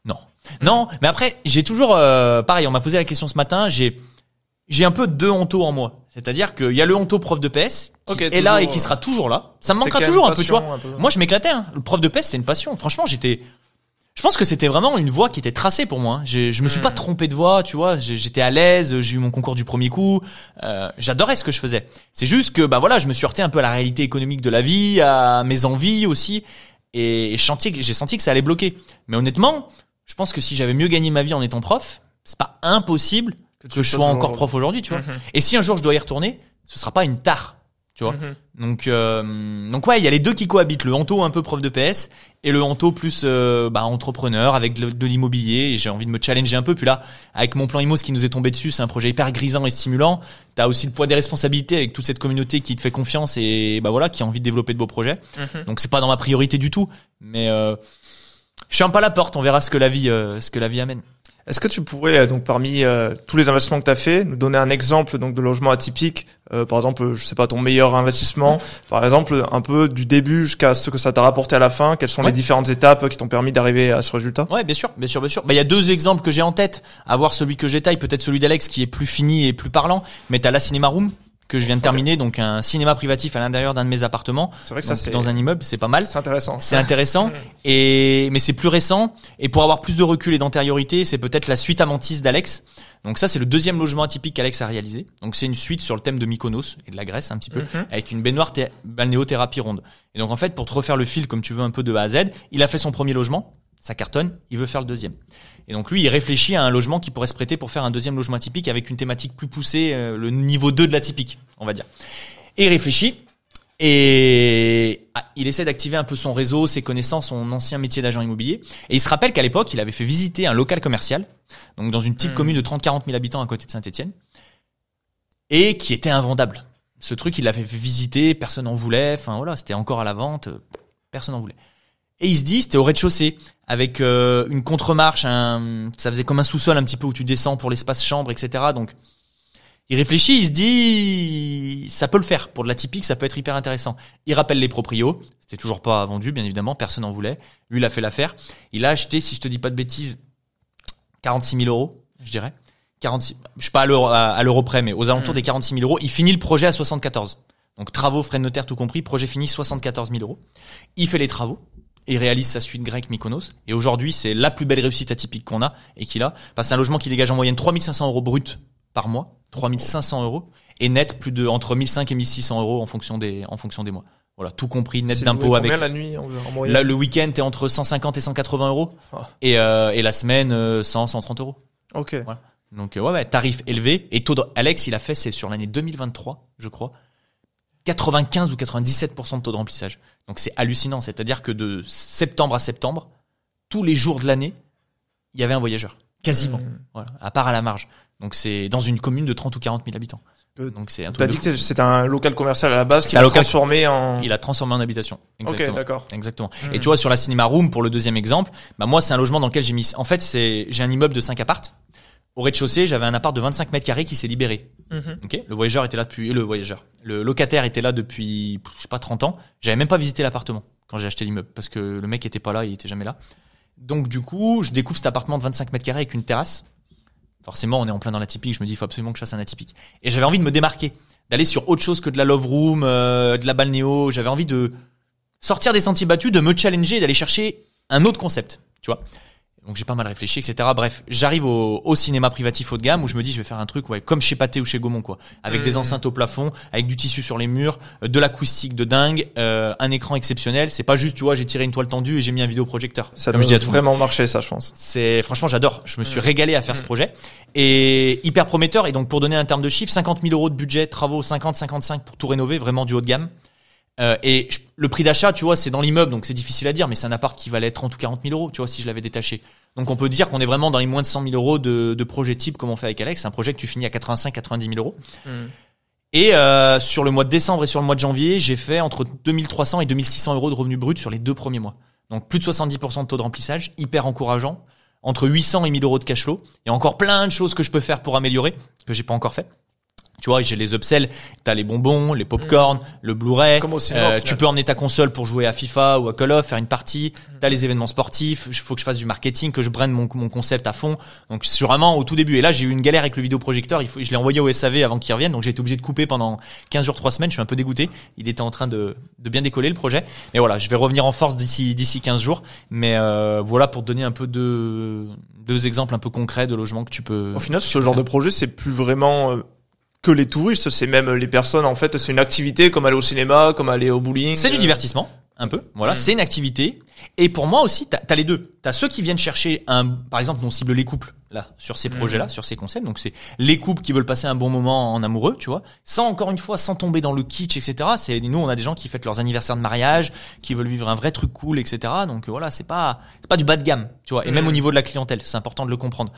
Non. Mais après, j'ai toujours, pareil, on m'a posé la question ce matin. J'ai un peu 2 hontos en moi. C'est-à-dire qu'il y a le honto prof de PS qui est là et qui sera toujours là. Ça me manquera toujours un peu, tu vois. Moi, je m'éclatais, hein. Le prof de PS, c'est une passion. Franchement, Je pense que c'était vraiment une voie qui était tracée pour moi. Je me suis pas trompé de voie, tu vois. J'étais à l'aise, j'ai eu mon concours du premier coup. J'adorais ce que je faisais. C'est juste que, je me suis heurté un peu à la réalité économique de la vie, à mes envies aussi. Et j'ai senti que ça allait bloquer. Mais honnêtement, je pense que si j'avais mieux gagné ma vie en étant prof, c'est pas impossible que je sois encore prof aujourd'hui, tu vois. Et si un jour je dois y retourner, ce sera pas une tare. Tu vois. Donc ouais, il y a les deux qui cohabitent, le Anto un peu prof de PS et le Anto plus entrepreneur avec de l'immobilier, et j'ai envie de me challenger un peu. Puis là, avec mon plan IMO, ce qui nous est tombé dessus, c'est un projet hyper grisant et stimulant. T'as aussi le poids des responsabilités avec toute cette communauté qui te fait confiance et qui a envie de développer de beaux projets. Donc c'est pas dans ma priorité du tout, mais je ferme pas la porte, on verra ce que la vie amène. Est-ce que tu pourrais, donc parmi tous les investissements que tu as fait, nous donner un exemple donc de logement atypique, par exemple, je sais pas, ton meilleur investissement, par exemple, un peu du début jusqu'à ce que ça t'a rapporté à la fin, quelles sont les différentes étapes qui t'ont permis d'arriver à ce résultat? Ouais, bien sûr. Il y a deux exemples que j'ai en tête, à voir celui que j'étaille, peut-être celui d'Alex qui est plus fini et plus parlant, mais t'as la Cinema Room que je viens de terminer, donc un cinéma privatif à l'intérieur d'un de mes appartements. C'est vrai que ça, c'est dans un immeuble, c'est pas mal. C'est intéressant. Mais c'est plus récent. Et pour avoir plus de recul et d'antériorité, c'est peut-être la suite Amantis d'Alex. Donc ça, c'est le deuxième logement atypique qu'Alex a réalisé. Donc c'est une suite sur le thème de Mykonos et de la Grèce un petit peu, avec une baignoire balnéothérapie ronde. Et donc en fait, pour te refaire le fil comme tu veux un peu de A à Z, il a fait son premier logement, ça cartonne, il veut faire le deuxième. Et donc lui, il réfléchit à un logement qui pourrait se prêter pour faire un deuxième logement atypique avec une thématique plus poussée, le niveau 2 de l'atypique, on va dire. Et il réfléchit et il essaie d'activer un peu son réseau, ses connaissances, son ancien métier d'agent immobilier. Et il se rappelle qu'à l'époque, il avait fait visiter un local commercial, donc dans une petite commune de 30-40 000 habitants à côté de Saint-Étienne, et qui était invendable. Ce truc, il l'avait fait visiter, personne n'en voulait, c'était encore à la vente, personne n'en voulait. Et il se dit, c'était au rez-de-chaussée, avec une contre-marche, ça faisait comme un sous-sol un petit peu où tu descends pour l'espace chambre, etc. Donc, il réfléchit, il se dit, ça peut le faire. Pour de l'atypique, ça peut être hyper intéressant. Il rappelle les proprios. C'était toujours pas vendu, bien évidemment. Personne n'en voulait. Lui, il a fait l'affaire. Il a acheté, si je te dis pas de bêtises, 46 000 euros, je dirais. 46, je suis pas à l'euro près, mais aux alentours des 46 000 euros. Il finit le projet à 74. Donc, travaux, frais de notaire, tout compris. Projet fini, 74 000 euros. Il fait les travaux. Et réalise sa suite grecque Mykonos. Et aujourd'hui, c'est la plus belle réussite atypique qu'on a et qu'il a. C'est un logement qui dégage en moyenne 3 500 euros brut par mois. 3 500 euros. Et net, entre 1 500 et 1 600 euros en fonction des mois. Voilà, tout compris, net d'impôts avec. Combien la nuit, en moyenne? Là, le week-end, t'es entre 150 et 180 euros. Et la semaine, 100, 130 euros. Ok. Voilà. Donc, tarif élevé. Et Alex, il a fait, c'est sur l'année 2023, je crois. 95 ou 97% de taux de remplissage. Donc c'est hallucinant, c'est-à-dire que de septembre à septembre, tous les jours de l'année, il y avait un voyageur, quasiment. Voilà, à part à la marge. Donc c'est dans une commune de 30 ou 40 000 habitants. Donc c'est un truc. T'as dit que c'était un local commercial à la base qui a transformé en. Il a transformé en habitation. Exactement. Ok, d'accord. Exactement. Et tu vois, sur la Cinema Room, pour le deuxième exemple, moi c'est un logement dans lequel j'ai mis. En fait, j'ai un immeuble de 5 appartes. Au rez-de-chaussée, j'avais un appart de 25 mètres carrés qui s'est libéré. Okay. Le locataire était là depuis, 30 ans. J'avais même pas visité l'appartement quand j'ai acheté l'immeuble parce que le mec était pas là, il était jamais là. Donc, du coup, je découvre cet appartement de 25 mètres carrés avec une terrasse. Forcément, on est en plein dans l'atypique. Je me dis, il faut absolument que je fasse un atypique. Et j'avais envie de me démarquer, d'aller sur autre chose que de la love room, de la balnéo. J'avais envie de sortir des sentiers battus, de me challenger et d'aller chercher un autre concept, tu vois. Donc j'ai pas mal réfléchi, etc. Bref, j'arrive au cinéma privatif haut de gamme où je me dis je vais faire un truc comme chez Pathé ou chez Gaumont quoi, avec des enceintes au plafond, avec du tissu sur les murs, de l'acoustique de dingue, un écran exceptionnel. C'est pas juste tu vois j'ai tiré une toile tendue et j'ai mis un vidéoprojecteur. Ça doit vraiment marcher ça je pense. Franchement j'adore. Je me suis régalé à faire ce projet et hyper prometteur. Et donc pour donner un terme de chiffre, 50 000 euros de budget, travaux 50-55 pour tout rénover, vraiment du haut de gamme. Et le prix d'achat, tu vois, c'est dans l'immeuble, donc c'est difficile à dire, mais c'est un appart qui valait 30 ou 40 000 euros, tu vois, si je l'avais détaché. Donc on peut dire qu'on est vraiment dans les moins de 100 000 euros de projet type, comme on fait avec Alex. C'est un projet que tu finis à 85-90 000 euros. Et sur le mois de décembre et sur le mois de janvier, j'ai fait entre 2300 et 2600 euros de revenus bruts sur les 2 premiers mois. Donc plus de 70% de taux de remplissage, hyper encourageant. Entre 800 et 1000 euros de cash flow. Il y a encore plein de choses que je peux faire pour améliorer, que j'ai pas encore fait. Tu vois, j'ai les upsells, t'as les bonbons, les popcorn, le Blu-ray. Comme au cinéma, tu peux emmener ta console pour jouer à FIFA ou à Call of, faire une partie. T'as les événements sportifs. Il faut que je fasse du marketing, que je brande mon concept à fond. Donc, c'est vraiment au tout début. Et là, j'ai eu une galère avec le vidéoprojecteur. Je l'ai envoyé au SAV avant qu'il revienne. Donc, j'ai été obligé de couper pendant 15 jours, 3 semaines. Je suis un peu dégoûté. Il était en train de bien décoller, le projet. Mais voilà, je vais revenir en force d'ici 15 jours. Mais, voilà, pour te donner un peu deux exemples un peu concrets de logements que tu peux. Au final, ce genre de projet, c'est plus vraiment, que les touristes, c'est même les personnes, en fait, c'est une activité comme aller au cinéma, comme aller au bowling. C'est du divertissement, un peu. Voilà, c'est une activité. Et pour moi aussi, t'as les deux. T'as ceux qui viennent chercher par exemple, on cible les couples, là, sur ces projets-là, sur ces concepts. Donc, c'est les couples qui veulent passer un bon moment en amoureux, tu vois. Sans tomber dans le kitsch, etc. Nous, on a des gens qui fêtent leurs anniversaires de mariage, qui veulent vivre un vrai truc cool, etc. Donc, voilà, c'est pas du bas de gamme, tu vois. Et même au niveau de la clientèle, c'est important de le comprendre.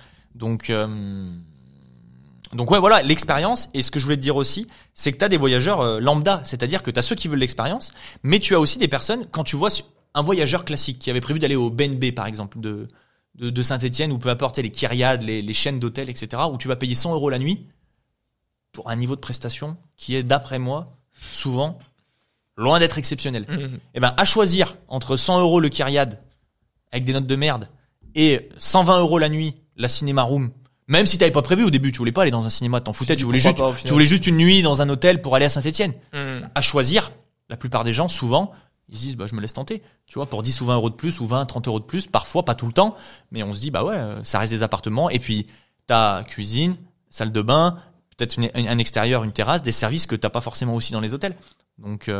Donc ouais, voilà, l'expérience. Et ce que je voulais te dire aussi, c'est que t'as des voyageurs lambda, c'est-à-dire que t'as ceux qui veulent l'expérience, mais tu as aussi des personnes, quand tu vois un voyageur classique qui avait prévu d'aller au BNB par exemple de Saint-Étienne, ou peu importe les Kyriades, les chaînes d'hôtels, etc., où tu vas payer 100 € la nuit pour un niveau de prestation qui est, d'après moi, souvent loin d'être exceptionnel. Et ben, à choisir entre 100 € le Kyriade avec des notes de merde et 120 € la nuit la cinéma room. Même si t'avais pas prévu au début, tu voulais pas aller dans un cinéma, t'en foutais, tu voulais juste une nuit dans un hôtel pour aller à Saint-Étienne. À choisir, la plupart des gens, souvent, ils se disent, je me laisse tenter. Tu vois, pour 10 ou 20 € de plus, ou 20, 30 € de plus, parfois, pas tout le temps, mais on se dit, ça reste des appartements, et puis, t'as cuisine, salle de bain, peut-être un extérieur, une terrasse, des services que t'as pas forcément aussi dans les hôtels. Donc,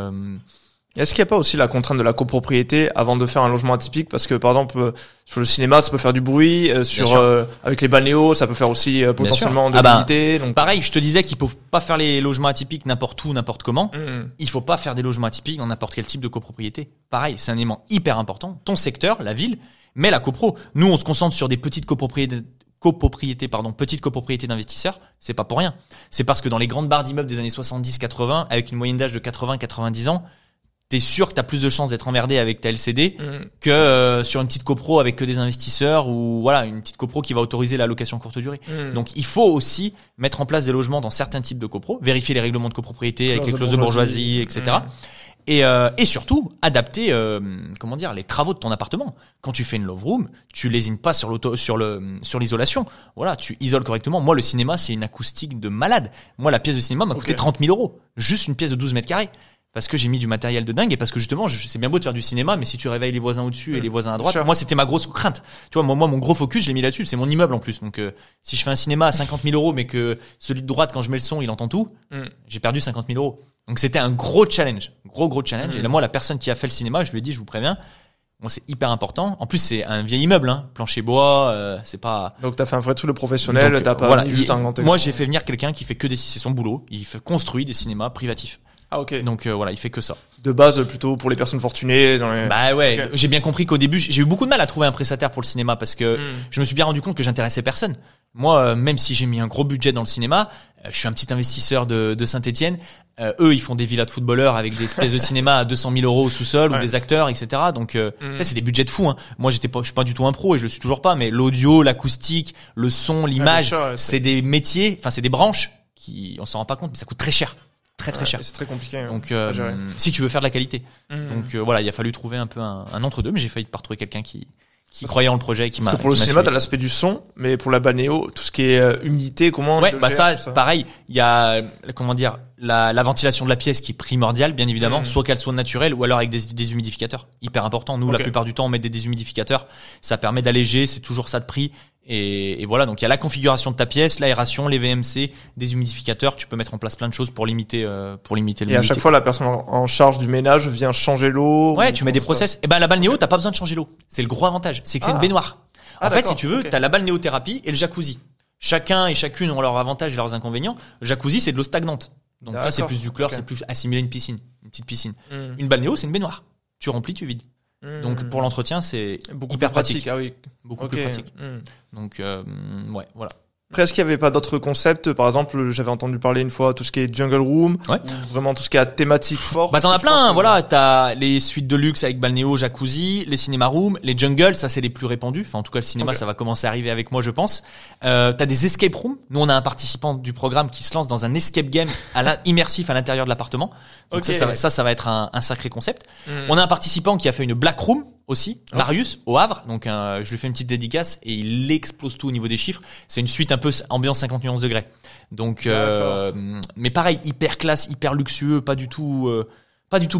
est-ce qu'il n'y a pas aussi la contrainte de la copropriété avant de faire un logement atypique? Parce que, par exemple, sur le cinéma, ça peut faire du bruit, avec les balnéos, ça peut faire aussi potentiellement de l'humidité. Donc... Pareil, je te disais qu'il faut pas faire les logements atypiques n'importe où, n'importe comment. Il faut pas faire des logements atypiques dans n'importe quel type de copropriété. Pareil, c'est un élément hyper important. Ton secteur, la ville, mais la copro. Nous, on se concentre sur des petites petites copropriétés d'investisseurs. C'est pas pour rien. C'est parce que dans les grandes barres d'immeubles des années 70-80, avec une moyenne d'âge de 80-90 ans, t'es sûr que t'as plus de chances d'être emmerdé avec ta LCD que sur une petite copro avec que des investisseurs, ou voilà, une petite copro qui va autoriser la location courte durée. Donc il faut aussi mettre en place des logements dans certains types de copro, vérifier les règlements de copropriété avec les clauses de bourgeoisie, etc. Et surtout adapter les travaux de ton appartement. Quand tu fais une love room, tu lésines pas sur l'isolation. Voilà, tu isoles correctement. Moi, le cinéma, c'est une acoustique de malade. Moi, la pièce de cinéma m'a coûté 30 000 €, juste une pièce de 12 mètres carrés. Parce que j'ai mis du matériel de dingue, et parce que justement, c'est bien beau de faire du cinéma, mais si tu réveilles les voisins au-dessus et les voisins à droite, moi, c'était ma grosse crainte. Tu vois, moi, mon gros focus, je l'ai mis là-dessus. C'est mon immeuble en plus. Donc, si je fais un cinéma à 50 000 €, mais que celui de droite, quand je mets le son, il entend tout, j'ai perdu 50 000 €. Donc, c'était un gros challenge. Gros challenge. Et là, moi, la personne qui a fait le cinéma, je lui ai dit, je vous préviens, bon, c'est hyper important. En plus, c'est un vieil immeuble, plancher bois, c'est pas... Donc, t'as fait un vrai truc de professionnel, donc, t'as pas mis juste un grand... Moi, j'ai fait venir quelqu'un qui fait c'est son boulot. Il construit des cinémas privatifs. Ah, ok. Donc voilà, il fait que ça. De base, plutôt pour les personnes fortunées. Bah ouais, okay. J'ai bien compris qu'au début, j'ai eu beaucoup de mal à trouver un prestataire pour le cinéma, parce que je me suis bien rendu compte que j'intéressais personne. Moi, même si j'ai mis un gros budget dans le cinéma, je suis un petit investisseur de Saint-Étienne. Eux, ils font des villas de footballeurs avec des espèces de cinéma à 200 000 € au sous-sol, ou des acteurs, etc. Donc, c'est des budgets de fou. Moi, je suis pas du tout un pro, et je le suis toujours pas. Mais l'audio, l'acoustique, le son, l'image, c'est des métiers, c'est des branches qui, on s'en rend pas compte, mais ça coûte très cher. Très cher. C'est très compliqué. Donc, si tu veux faire de la qualité. Donc, voilà, il a fallu trouver un peu un entre-deux, mais j'ai failli pas trouver quelqu'un qui croyait en le projet, qui m'a... Parce que pour le cinéma, t'as l'aspect du son, mais pour la balnéo, tout ce qui est humidité, comment... Ouais, ça, pareil, il y a, la ventilation de la pièce qui est primordiale, bien évidemment, soit qu'elle soit naturelle, ou alors avec des humidificateurs. Hyper important. Nous, la plupart du temps, on met des déshumidificateurs. Ça permet d'alléger, c'est toujours ça de prix. Et voilà, donc il y a la configuration de ta pièce, l'aération, les VMC, des humidificateurs. Tu peux mettre en place plein de choses pour limiter l'humidité. Et à chaque fois, la personne en charge du ménage vient changer l'eau. Ouais, tu mets des process. Et la balnéo, t'as pas besoin de changer l'eau. C'est le gros avantage. C'est que c'est une baignoire. En fait, si tu veux, t'as la balnéothérapie et le jacuzzi. Chacun et chacune ont leurs avantages et leurs inconvénients. Le jacuzzi, c'est de l'eau stagnante. Donc là, c'est plus du chlore, c'est plus assimilé à une piscine, une petite piscine. Une balnéo, c'est une baignoire. Tu remplis, tu vides. Donc pour l'entretien, c'est beaucoup hyper pratique. Ah oui. Beaucoup plus pratique. Donc ouais, voilà. Après, est-ce qu'il y avait pas d'autres concepts? Par exemple, j'avais entendu parler une fois tout ce qui est Jungle Room, Ouais. ou vraiment tout ce qui est thématique fort. Bah t'en as plein, voilà, t'as les suites de luxe avec balnéo, jacuzzi, les cinéma rooms, les jungle, ça c'est les plus répandus. Enfin en tout cas le cinéma ça va commencer à arriver avec moi je pense. T'as des escape rooms. Nous on a un participant du programme qui se lance dans un escape game immersif à l'intérieur de l'appartement. Donc ça va être un sacré concept. On a un participant qui a fait une black room aussi, Marius au Havre. Donc je lui fais une petite dédicace et il explose tout au niveau des chiffres. C'est une suite un peu ambiance 50 nuances degrés. Donc mais pareil, hyper classe, hyper luxueux, pas du tout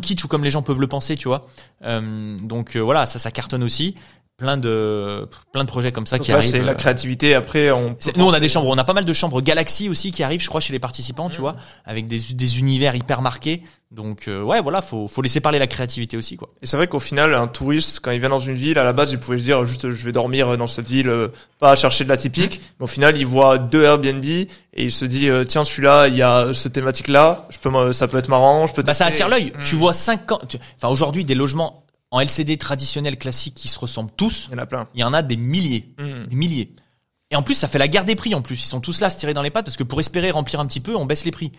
kitsch ou comme les gens peuvent le penser, tu vois. Donc voilà, ça cartonne aussi. Plein de projets comme ça qui arrivent. C'est la créativité. Après, nous on a des chambres, on a pas mal de chambres Galaxy aussi qui arrivent, je crois, chez les participants, tu vois, avec des univers hyper marqués. Donc ouais, voilà, faut laisser parler la créativité aussi, quoi. Et c'est vrai qu'au final, un touriste, quand il vient dans une ville, à la base, il pouvait se dire juste, je vais dormir dans cette ville, pas chercher de l'atypique. Mais au final, il voit 2 Airbnb et il se dit, tiens, celui-là, il y a cette thématique-là, ça peut être marrant, je peux. Bah ça attire l'œil. Tu vois enfin aujourd'hui des logements en LCD traditionnels classiques qui se ressemblent tous. Il y en a plein. Il y en a des milliers. Des milliers. Et en plus, ça fait la guerre des prix en plus. Ils sont tous là à se tirer dans les pattes parce que pour espérer remplir un petit peu, on baisse les prix.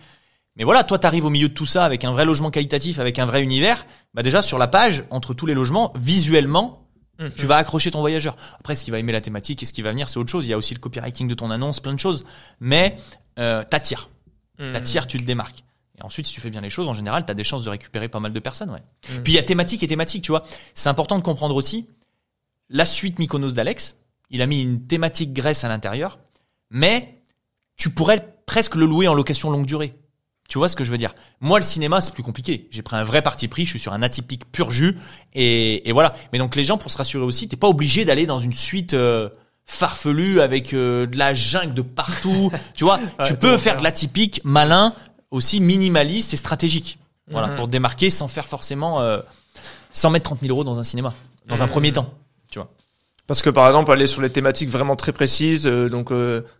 Mais voilà, toi t'arrives au milieu de tout ça avec un vrai logement qualitatif, avec un vrai univers. Bah déjà sur la page, entre tous les logements, visuellement, tu vas accrocher ton voyageur. Après, ce qui va aimer la thématique et ce qui va venir, c'est autre chose. Il y a aussi le copywriting de ton annonce, plein de choses. Mais t'attires. T'attires, tu te démarques. Et ensuite, si tu fais bien les choses, en général, t'as des chances de récupérer pas mal de personnes, ouais. Puis il y a thématique et thématique, tu vois. C'est important de comprendre aussi. La suite Mykonos d'Alex, il a mis une thématique Grèce à l'intérieur, mais tu pourrais presque le louer en location longue durée. Tu vois ce que je veux dire? Moi, le cinéma, c'est plus compliqué. J'ai pris un vrai parti pris, je suis sur un atypique pur jus, et voilà. Mais donc les gens, pour se rassurer aussi, t'es pas obligé d'aller dans une suite farfelue avec de la jungle de partout. Tu vois, tu peux faire de l'atypique malin, aussi minimaliste et stratégique. Voilà, pour te démarquer sans faire forcément, sans mettre 30 000 euros dans un cinéma, dans un premier temps, tu vois. Parce que par exemple, aller sur les thématiques vraiment très précises, donc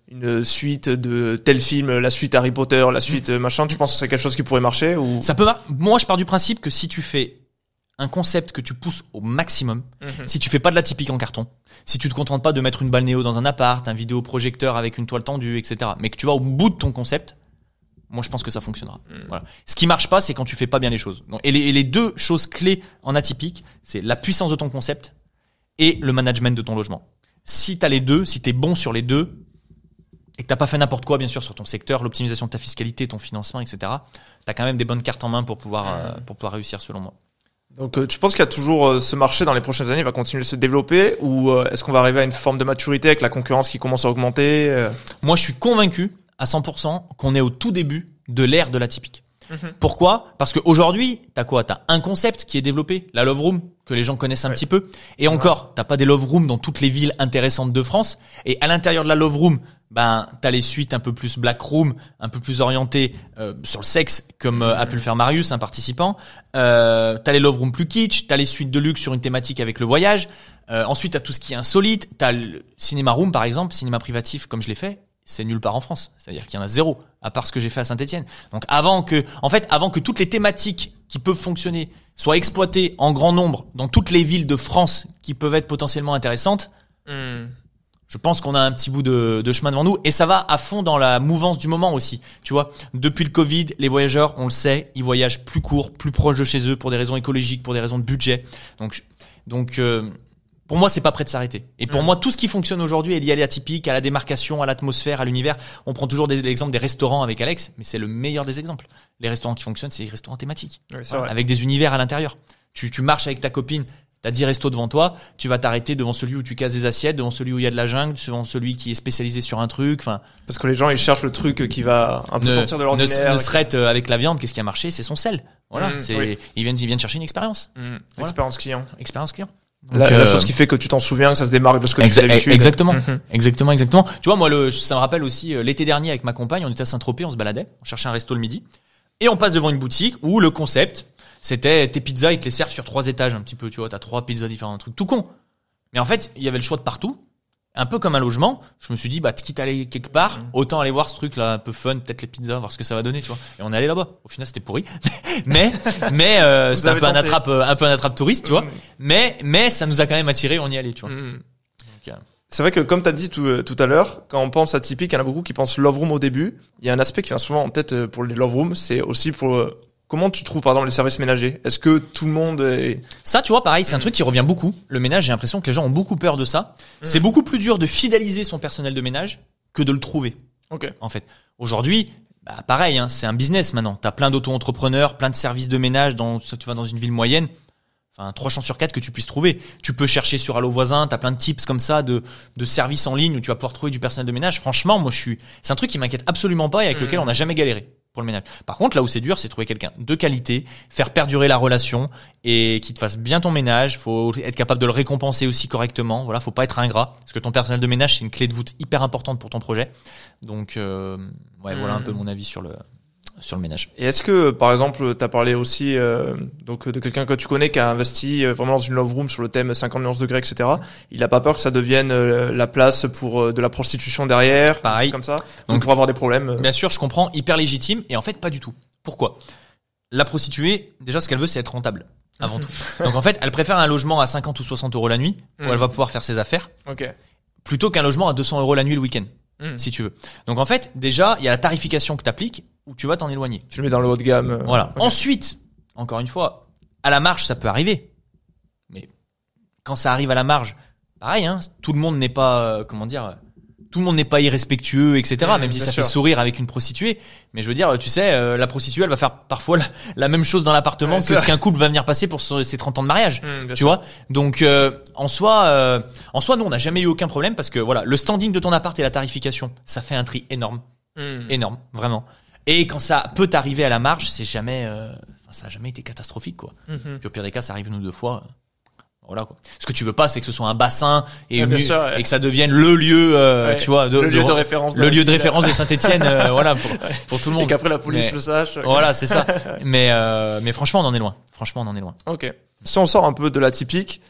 une suite de tel film, la suite Harry Potter, la suite machin, tu penses que c'est quelque chose qui pourrait marcher ou? Ça peut Moi, je pars du principe que si tu fais un concept que tu pousses au maximum, si tu fais pas de l'atypique en carton, si tu te contentes pas de mettre une balnéo dans un appart, un vidéoprojecteur avec une toile tendue, etc., mais que tu vas au bout de ton concept, moi, je pense que ça fonctionnera. Voilà. Ce qui marche pas, c'est quand tu fais pas bien les choses. Donc, et les deux choses clés en atypique, c'est la puissance de ton concept et le management de ton logement. Si t'as les deux, si t'es bon sur les deux, et que t'as pas fait n'importe quoi, bien sûr, sur ton secteur, l'optimisation de ta fiscalité, ton financement, etc., t'as quand même des bonnes cartes en main pour pouvoir réussir, selon moi. Donc, tu penses qu'il y a toujours ce marché dans les prochaines années, il va continuer de se développer, ou est-ce qu'on va arriver à une forme de maturité avec la concurrence qui commence à augmenter? Moi, je suis convaincu à 100% qu'on est au tout début de l'ère de l'atypique. Pourquoi? Parce qu'aujourd'hui, t'as quoi? T'as un concept qui est développé, la Love Room, que les gens connaissent un petit peu. Et encore, t'as pas des Love Rooms dans toutes les villes intéressantes de France. Et à l'intérieur de la Love Room, ben, t'as les suites un peu plus Black Room, un peu plus orientées sur le sexe, comme a pu le faire Marius, un participant. T'as les Love Rooms plus kitsch, t'as les suites de luxe sur une thématique avec le voyage. Ensuite, t'as tout ce qui est insolite. T'as le cinéma room, par exemple, cinéma privatif, comme je l'ai fait. C'est nulle part en France. C'est-à-dire qu'il y en a zéro, à part ce que j'ai fait à Saint-Étienne. Donc avant que toutes les thématiques qui peuvent fonctionner soient exploitées en grand nombre dans toutes les villes de France qui peuvent être potentiellement intéressantes, je pense qu'on a un petit bout de chemin devant nous. Et ça va à fond dans la mouvance du moment aussi. Tu vois, depuis le Covid, les voyageurs, on le sait, ils voyagent plus court, plus proche de chez eux pour des raisons écologiques, pour des raisons de budget. Donc pour moi, c'est pas prêt de s'arrêter. Et pour moi, tout ce qui fonctionne aujourd'hui est lié à l'atypique, à la démarcation, à l'atmosphère, à l'univers. On prend toujours l'exemple des restaurants avec Alex, mais c'est le meilleur des exemples. Les restaurants qui fonctionnent, c'est les restaurants thématiques. Oui, c'est vrai. Avec des univers à l'intérieur. Tu marches avec ta copine, t'as 10 restos devant toi, tu vas t'arrêter devant celui où tu casses des assiettes, devant celui où il y a de la jungle, devant celui qui est spécialisé sur un truc, enfin. Parce que les gens, ils cherchent le truc qui va un peu sortir de l'ordinaire. Ne serait avec la viande, qu'est-ce qui a marché? C'est son sel. Voilà. Ils viennent chercher une expérience. Voilà. Expérience client. Expérience client. Donc, la chose qui fait que tu t'en souviens, que ça se démarque de ce que tu fais d'habitude. Exactement. Exactement. Tu vois, moi, ça me rappelle aussi, l'été dernier avec ma compagne, on était à Saint-Tropez, on se baladait, on cherchait un resto le midi, et on passe devant une boutique où le concept, c'était tes pizzas, ils te les servent sur 3 étages un petit peu, tu vois, t'as 3 pizzas différentes, un truc tout con. Mais en fait, il y avait le choix de partout. Un peu comme un logement, je me suis dit, quitte à aller quelque part, autant aller voir ce truc-là, un peu fun, peut-être les pizzas, voir ce que ça va donner, tu vois. Et on est allé là-bas. Au final, c'était pourri. mais, c'était un peu un attrape touriste, tu vois. Mais ça nous a quand même attiré, on y allait, tu vois. Donc, C'est vrai que comme tu as dit tout à l'heure, quand on pense à Tipeee, il y en a beaucoup qui pensent Love Room au début. Il y a un aspect qui vient souvent en tête pour les Love Room, c'est aussi pour comment tu trouves par exemple les services ménagers. Est-ce que tout le monde est... Ça, tu vois, pareil, c'est un truc qui revient beaucoup. Le ménage, j'ai l'impression que les gens ont beaucoup peur de ça. C'est beaucoup plus dur de fidéliser son personnel de ménage que de le trouver. Ok. En fait, aujourd'hui, bah pareil, hein, c'est un business maintenant. T'as plein d'auto-entrepreneurs, plein de services de ménage tu vas dans une ville moyenne. Enfin, 3 chances sur 4 que tu puisses trouver. Tu peux chercher sur Allo Voisin, t'as plein de tips comme ça de services en ligne où tu vas pouvoir trouver du personnel de ménage. Franchement, c'est un truc qui m'inquiète absolument pas et avec lequel on n'a jamais galéré pour le ménage. Par contre, là où c'est dur, c'est trouver quelqu'un de qualité, faire perdurer la relation et qui te fasse bien ton ménage. Faut être capable de le récompenser aussi correctement. Voilà, faut pas être ingrat parce que ton personnel de ménage, c'est une clé de voûte hyper importante pour ton projet. Donc, voilà un peu mon avis sur le ménage. Et est-ce que, par exemple, t'as parlé aussi donc de quelqu'un que tu connais qui a investi vraiment dans une love room sur le thème 50 nuances degrés, etc. Il a pas peur que ça devienne la place pour de la prostitution derrière, pareil, comme ça, donc pour avoir des problèmes. Bien sûr, je comprends, hyper légitime, et en fait pas du tout. Pourquoi ? La prostituée, déjà, ce qu'elle veut, c'est être rentable. Avant tout. Donc en fait, elle préfère un logement à 50 ou 60 euros la nuit, où elle va pouvoir faire ses affaires, plutôt qu'un logement à 200 euros la nuit le week-end. Si tu veux. Donc en fait, déjà, il y a la tarification que t'appliques où tu vas t'en éloigner. Tu le mets dans le haut de gamme. Voilà. Ensuite, encore une fois, à la marge, ça peut arriver. Mais quand ça arrive à la marge, pareil, hein, tout le monde n'est pas, tout le monde n'est pas irrespectueux, etc. Même si ça fait sourire avec une prostituée. Mais je veux dire, tu sais, la prostituée, elle va faire parfois la même chose dans l'appartement que ce qu'un couple va venir passer pour ses 30 ans de mariage. Tu vois? Donc, en soi, nous, on n'a jamais eu aucun problème parce que voilà, le standing de ton appart et la tarification, ça fait un tri énorme. Énorme, vraiment. Et quand ça peut t'arriver à la marge, ça a jamais été catastrophique, quoi. Puis au pire des cas, ça arrive une ou deux fois. Voilà, quoi. Ce que tu veux pas, c'est que ce soit un bassin et que ça devienne le lieu, tu vois, le lieu de référence, le lieu de référence de Saint-Étienne, voilà, pour tout le monde. Et qu'après la police le sache. Voilà, c'est ça. Mais franchement, on en est loin. Ok. Si on sort un peu de la typique,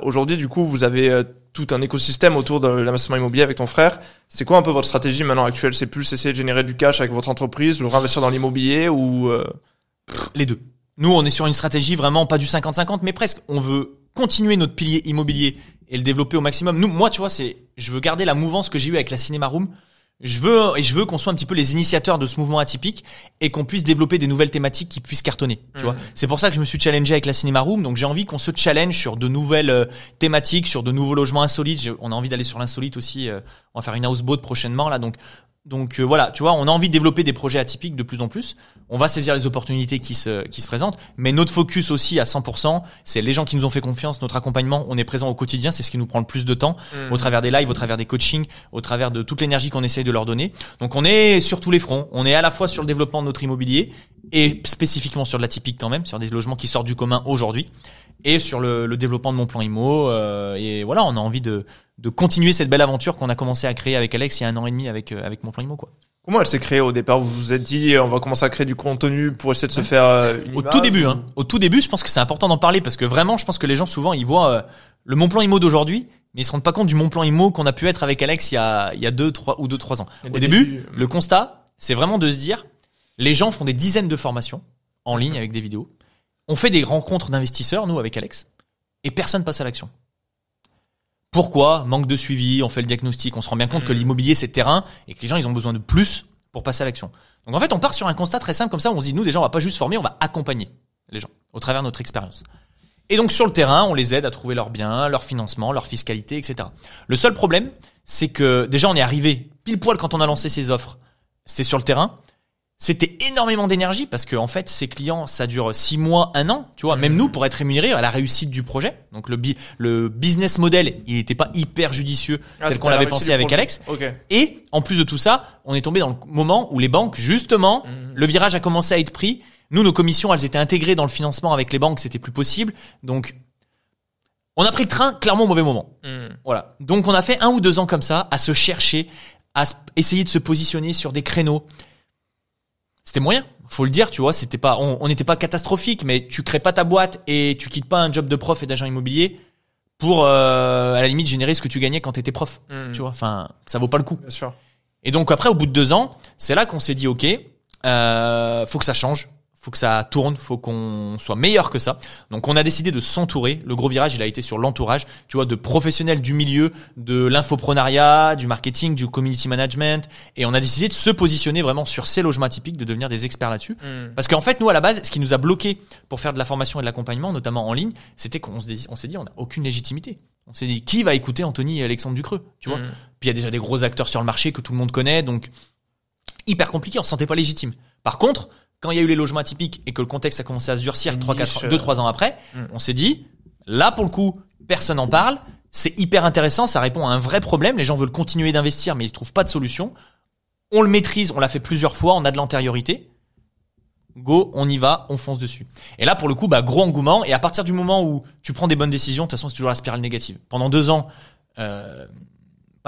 aujourd'hui, du coup, vous avez tout un écosystème autour de l'investissement immobilier avec ton frère. C'est quoi un peu votre stratégie maintenant actuelle? C'est plus essayer de générer du cash avec votre entreprise, le réinvestir dans l'immobilier ou les deux. Nous, on est sur une stratégie vraiment pas du 50-50, mais presque. On veut continuer notre pilier immobilier et le développer au maximum. Moi, tu vois, je veux garder la mouvance que j'ai eue avec la Cinéma Room. Je veux qu'on soit un petit peu les initiateurs de ce mouvement atypique et qu'on puisse développer des nouvelles thématiques qui puissent cartonner. Tu vois, c'est pour ça que je me suis challengé avec la Cinéma Room. Donc j'ai envie qu'on se challenge sur de nouvelles thématiques, sur de nouveaux logements insolites. On a envie d'aller sur l'insolite aussi. On va faire une houseboat prochainement là. Donc voilà, tu vois, on a envie de développer des projets atypiques de plus en plus. On va saisir les opportunités qui se présentent, mais notre focus aussi à 100%, c'est les gens qui nous ont fait confiance, notre accompagnement, on est présent au quotidien, c'est ce qui nous prend le plus de temps, au travers des lives, au travers des coachings, au travers de toute l'énergie qu'on essaye de leur donner. Donc on est sur tous les fronts, on est à la fois sur le développement de notre immobilier et spécifiquement sur de l'atypique quand même, sur des logements qui sortent du commun aujourd'hui et sur le développement de mon plan IMO et voilà, on a envie de continuer cette belle aventure qu'on a commencé à créer avec Alex il y a 1 an et demi avec mon plan IMO, quoi. Comment elle s'est créée au départ? Vous vous êtes dit, on va commencer à créer du contenu pour essayer de se faire une image, Au tout début, je pense que c'est important d'en parler parce que vraiment, je pense que les gens souvent ils voient le mon plan IMO d'aujourd'hui, mais ils se rendent pas compte du mon plan IMO qu'on a pu être avec Alex il y a 2-3 ans. Au début, le constat, c'est vraiment de se dire, les gens font des dizaines de formations en ligne avec des vidéos. On fait des rencontres d'investisseurs, nous, avec Alex, et personne passe à l'action. Pourquoi? Manque de suivi, on fait le diagnostic, on se rend bien compte que l'immobilier c'est terrain et que les gens ils ont besoin de plus pour passer à l'action. Donc en fait, on part sur un constat très simple comme ça, où on se dit, nous déjà on va pas juste former, on va accompagner les gens au travers de notre expérience. Et donc sur le terrain, on les aide à trouver leurs biens, leur financement, leur fiscalité, etc. Le seul problème, c'est que déjà on est arrivé pile poil quand on a lancé ces offres, c'était sur le terrain. C'était énormément d'énergie parce que en fait ces clients ça dure 6 mois, 1 an, tu vois, même nous pour être rémunérés à la réussite du projet. Donc le business model, il était pas hyper judicieux tel qu'on l'avait pensé avec Alex. Et en plus de tout ça, on est tombé dans le moment où les banques justement, le virage a commencé à être pris. Nous nos commissions, elles étaient intégrées dans le financement avec les banques, c'était plus possible. Donc on a pris le train clairement au mauvais moment. Voilà. Donc on a fait 1 ou 2 ans comme ça à se chercher, à essayer de se positionner sur des créneaux. C'était moyen, faut le dire, tu vois, c'était pas, on n'était pas catastrophique, mais tu crées pas ta boîte et tu quittes pas un job de prof et d'agent immobilier pour, à la limite, générer ce que tu gagnais quand t'étais prof, tu vois, enfin, ça vaut pas le coup. Bien sûr. Et donc après, au bout de 2 ans, c'est là qu'on s'est dit, ok, faut que ça change, faut que ça tourne, faut qu'on soit meilleur que ça. Donc on a décidé de s'entourer. Le gros virage, il a été sur l'entourage, tu vois, de professionnels du milieu, de l'infoprenariat, du marketing, du community management, et on a décidé de se positionner vraiment sur ces logements atypiques, de devenir des experts là-dessus. Parce qu'en fait, nous à la base, ce qui nous a bloqué pour faire de la formation et de l'accompagnement, notamment en ligne, c'était qu'on s'est dit on n'a aucune légitimité. On s'est dit qui va écouter Anthony et Alexandre Ducreux, tu vois. Puis il y a déjà des gros acteurs sur le marché que tout le monde connaît, donc hyper compliqué, on se sentait pas légitime. Par contre, quand il y a eu les logements atypiques et que le contexte a commencé à se durcir 2-3 ans après, on s'est dit, là pour le coup, personne n'en parle, c'est hyper intéressant, ça répond à un vrai problème, les gens veulent continuer d'investir mais ils trouvent pas de solution. On le maîtrise, on l'a fait plusieurs fois, on a de l'antériorité. Go, on y va, on fonce dessus. Et là pour le coup, gros engouement, et à partir du moment où tu prends des bonnes décisions, de toute façon c'est toujours la spirale négative. Pendant 2 ans,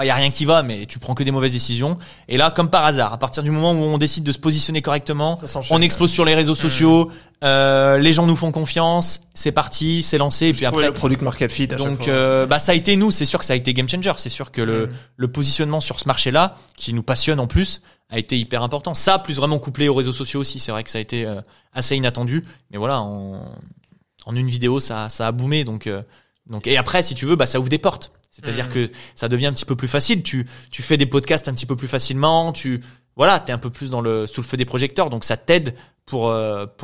y a rien qui va, mais tu prends que des mauvaises décisions. Et là, comme par hasard, à partir du moment où on décide de se positionner correctement, on explose sur les réseaux sociaux, les gens nous font confiance, c'est parti, c'est lancé. Et puis après, le product market fit. Donc, ça a été nous, c'est sûr que ça a été game changer. C'est sûr que le positionnement sur ce marché-là, qui nous passionne en plus, a été hyper important. Ça, plus vraiment couplé aux réseaux sociaux aussi. C'est vrai que ça a été assez inattendu. Mais voilà, en une vidéo, ça a boomé. Donc, et après, si tu veux, ça ouvre des portes. C'est-à-dire que ça devient un petit peu plus facile. Tu fais des podcasts un petit peu plus facilement. T'es un peu plus sous le feu des projecteurs. Donc ça t'aide pour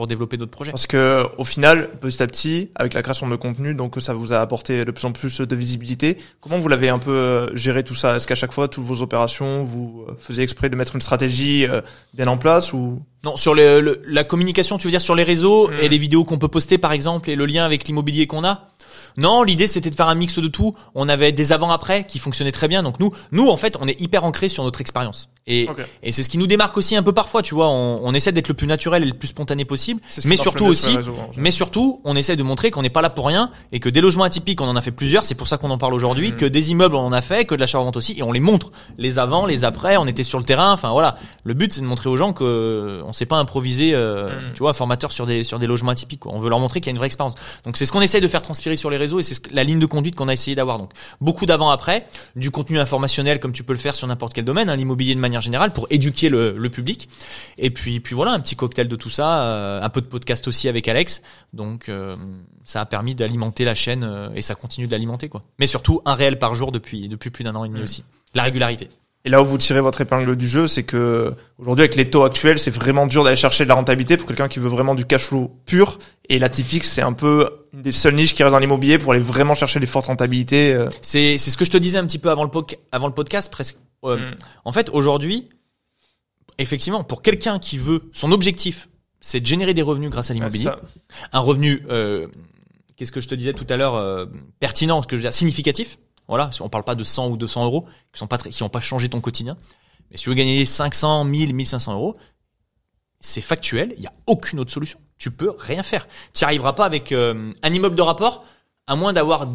développer d'autres projets. Parce que au final, petit à petit, avec la création de contenu, donc ça vous a apporté de plus en plus de visibilité. Comment vous l'avez un peu géré tout ça? Est-ce qu'à chaque fois, toutes vos opérations, vous faisiez exprès de mettre une stratégie bien en place ou? Non, sur la communication, tu veux dire sur les réseaux et les vidéos qu'on peut poster par exemple et le lien avec l'immobilier qu'on a? Non, l'idée c'était de faire un mix de tout. On avait des avant-après qui fonctionnaient très bien. Donc nous en fait, on est hyper ancré sur notre expérience. Et c'est ce qui nous démarque aussi un peu parfois, tu vois. On essaie d'être le plus naturel et le plus spontané possible. Mais surtout, on essaie de montrer qu'on n'est pas là pour rien et que des logements atypiques, on en a fait plusieurs. C'est pour ça qu'on en parle aujourd'hui. Que des immeubles, on en a fait, que de l'achat-revente aussi. Et on les montre. Les avant, les après. On était sur le terrain. Enfin voilà. Le but, c'est de montrer aux gens que on s'est pas improvisé, tu vois, formateur sur des logements atypiques, quoi. On veut leur montrer qu'il y a une vraie expérience. Donc c'est ce qu'on essaie de faire transpirer sur les réseaux et c'est la ligne de conduite qu'on a essayé d'avoir. Donc beaucoup d'avant-après, du contenu informationnel comme tu peux le faire sur n'importe quel domaine, l'immobilier de manière générale, pour éduquer le public. Et puis voilà, un petit cocktail de tout ça, un peu de podcast aussi avec Alex. Donc ça a permis d'alimenter la chaîne et ça continue de l'alimenter, quoi. Mais surtout un réel par jour depuis plus d'1 an et demi aussi. La régularité. Et là où vous tirez votre épingle du jeu, c'est que aujourd'hui avec les taux actuels, c'est vraiment dur d'aller chercher de la rentabilité pour quelqu'un qui veut vraiment du cash flow pur. Et l'atypique, c'est un peu une des seules niches qui reste dans l'immobilier pour aller vraiment chercher les fortes rentabilités. C'est ce que je te disais un petit peu avant le podcast presque. En fait, aujourd'hui, effectivement, pour quelqu'un qui veut, son objectif, c'est de générer des revenus grâce à l'immobilier. Un revenu, qu'est-ce que je te disais tout à l'heure, pertinent, ce que je veux dire, significatif. Voilà, on parle pas de 100 ou 200 euros qui ont pas changé ton quotidien. Mais si tu veux gagner 500, 1000, 1500 euros, c'est factuel. Il y a aucune autre solution. Tu peux rien faire. Tu n'y arriveras pas avec un immeuble de rapport, à moins d'avoir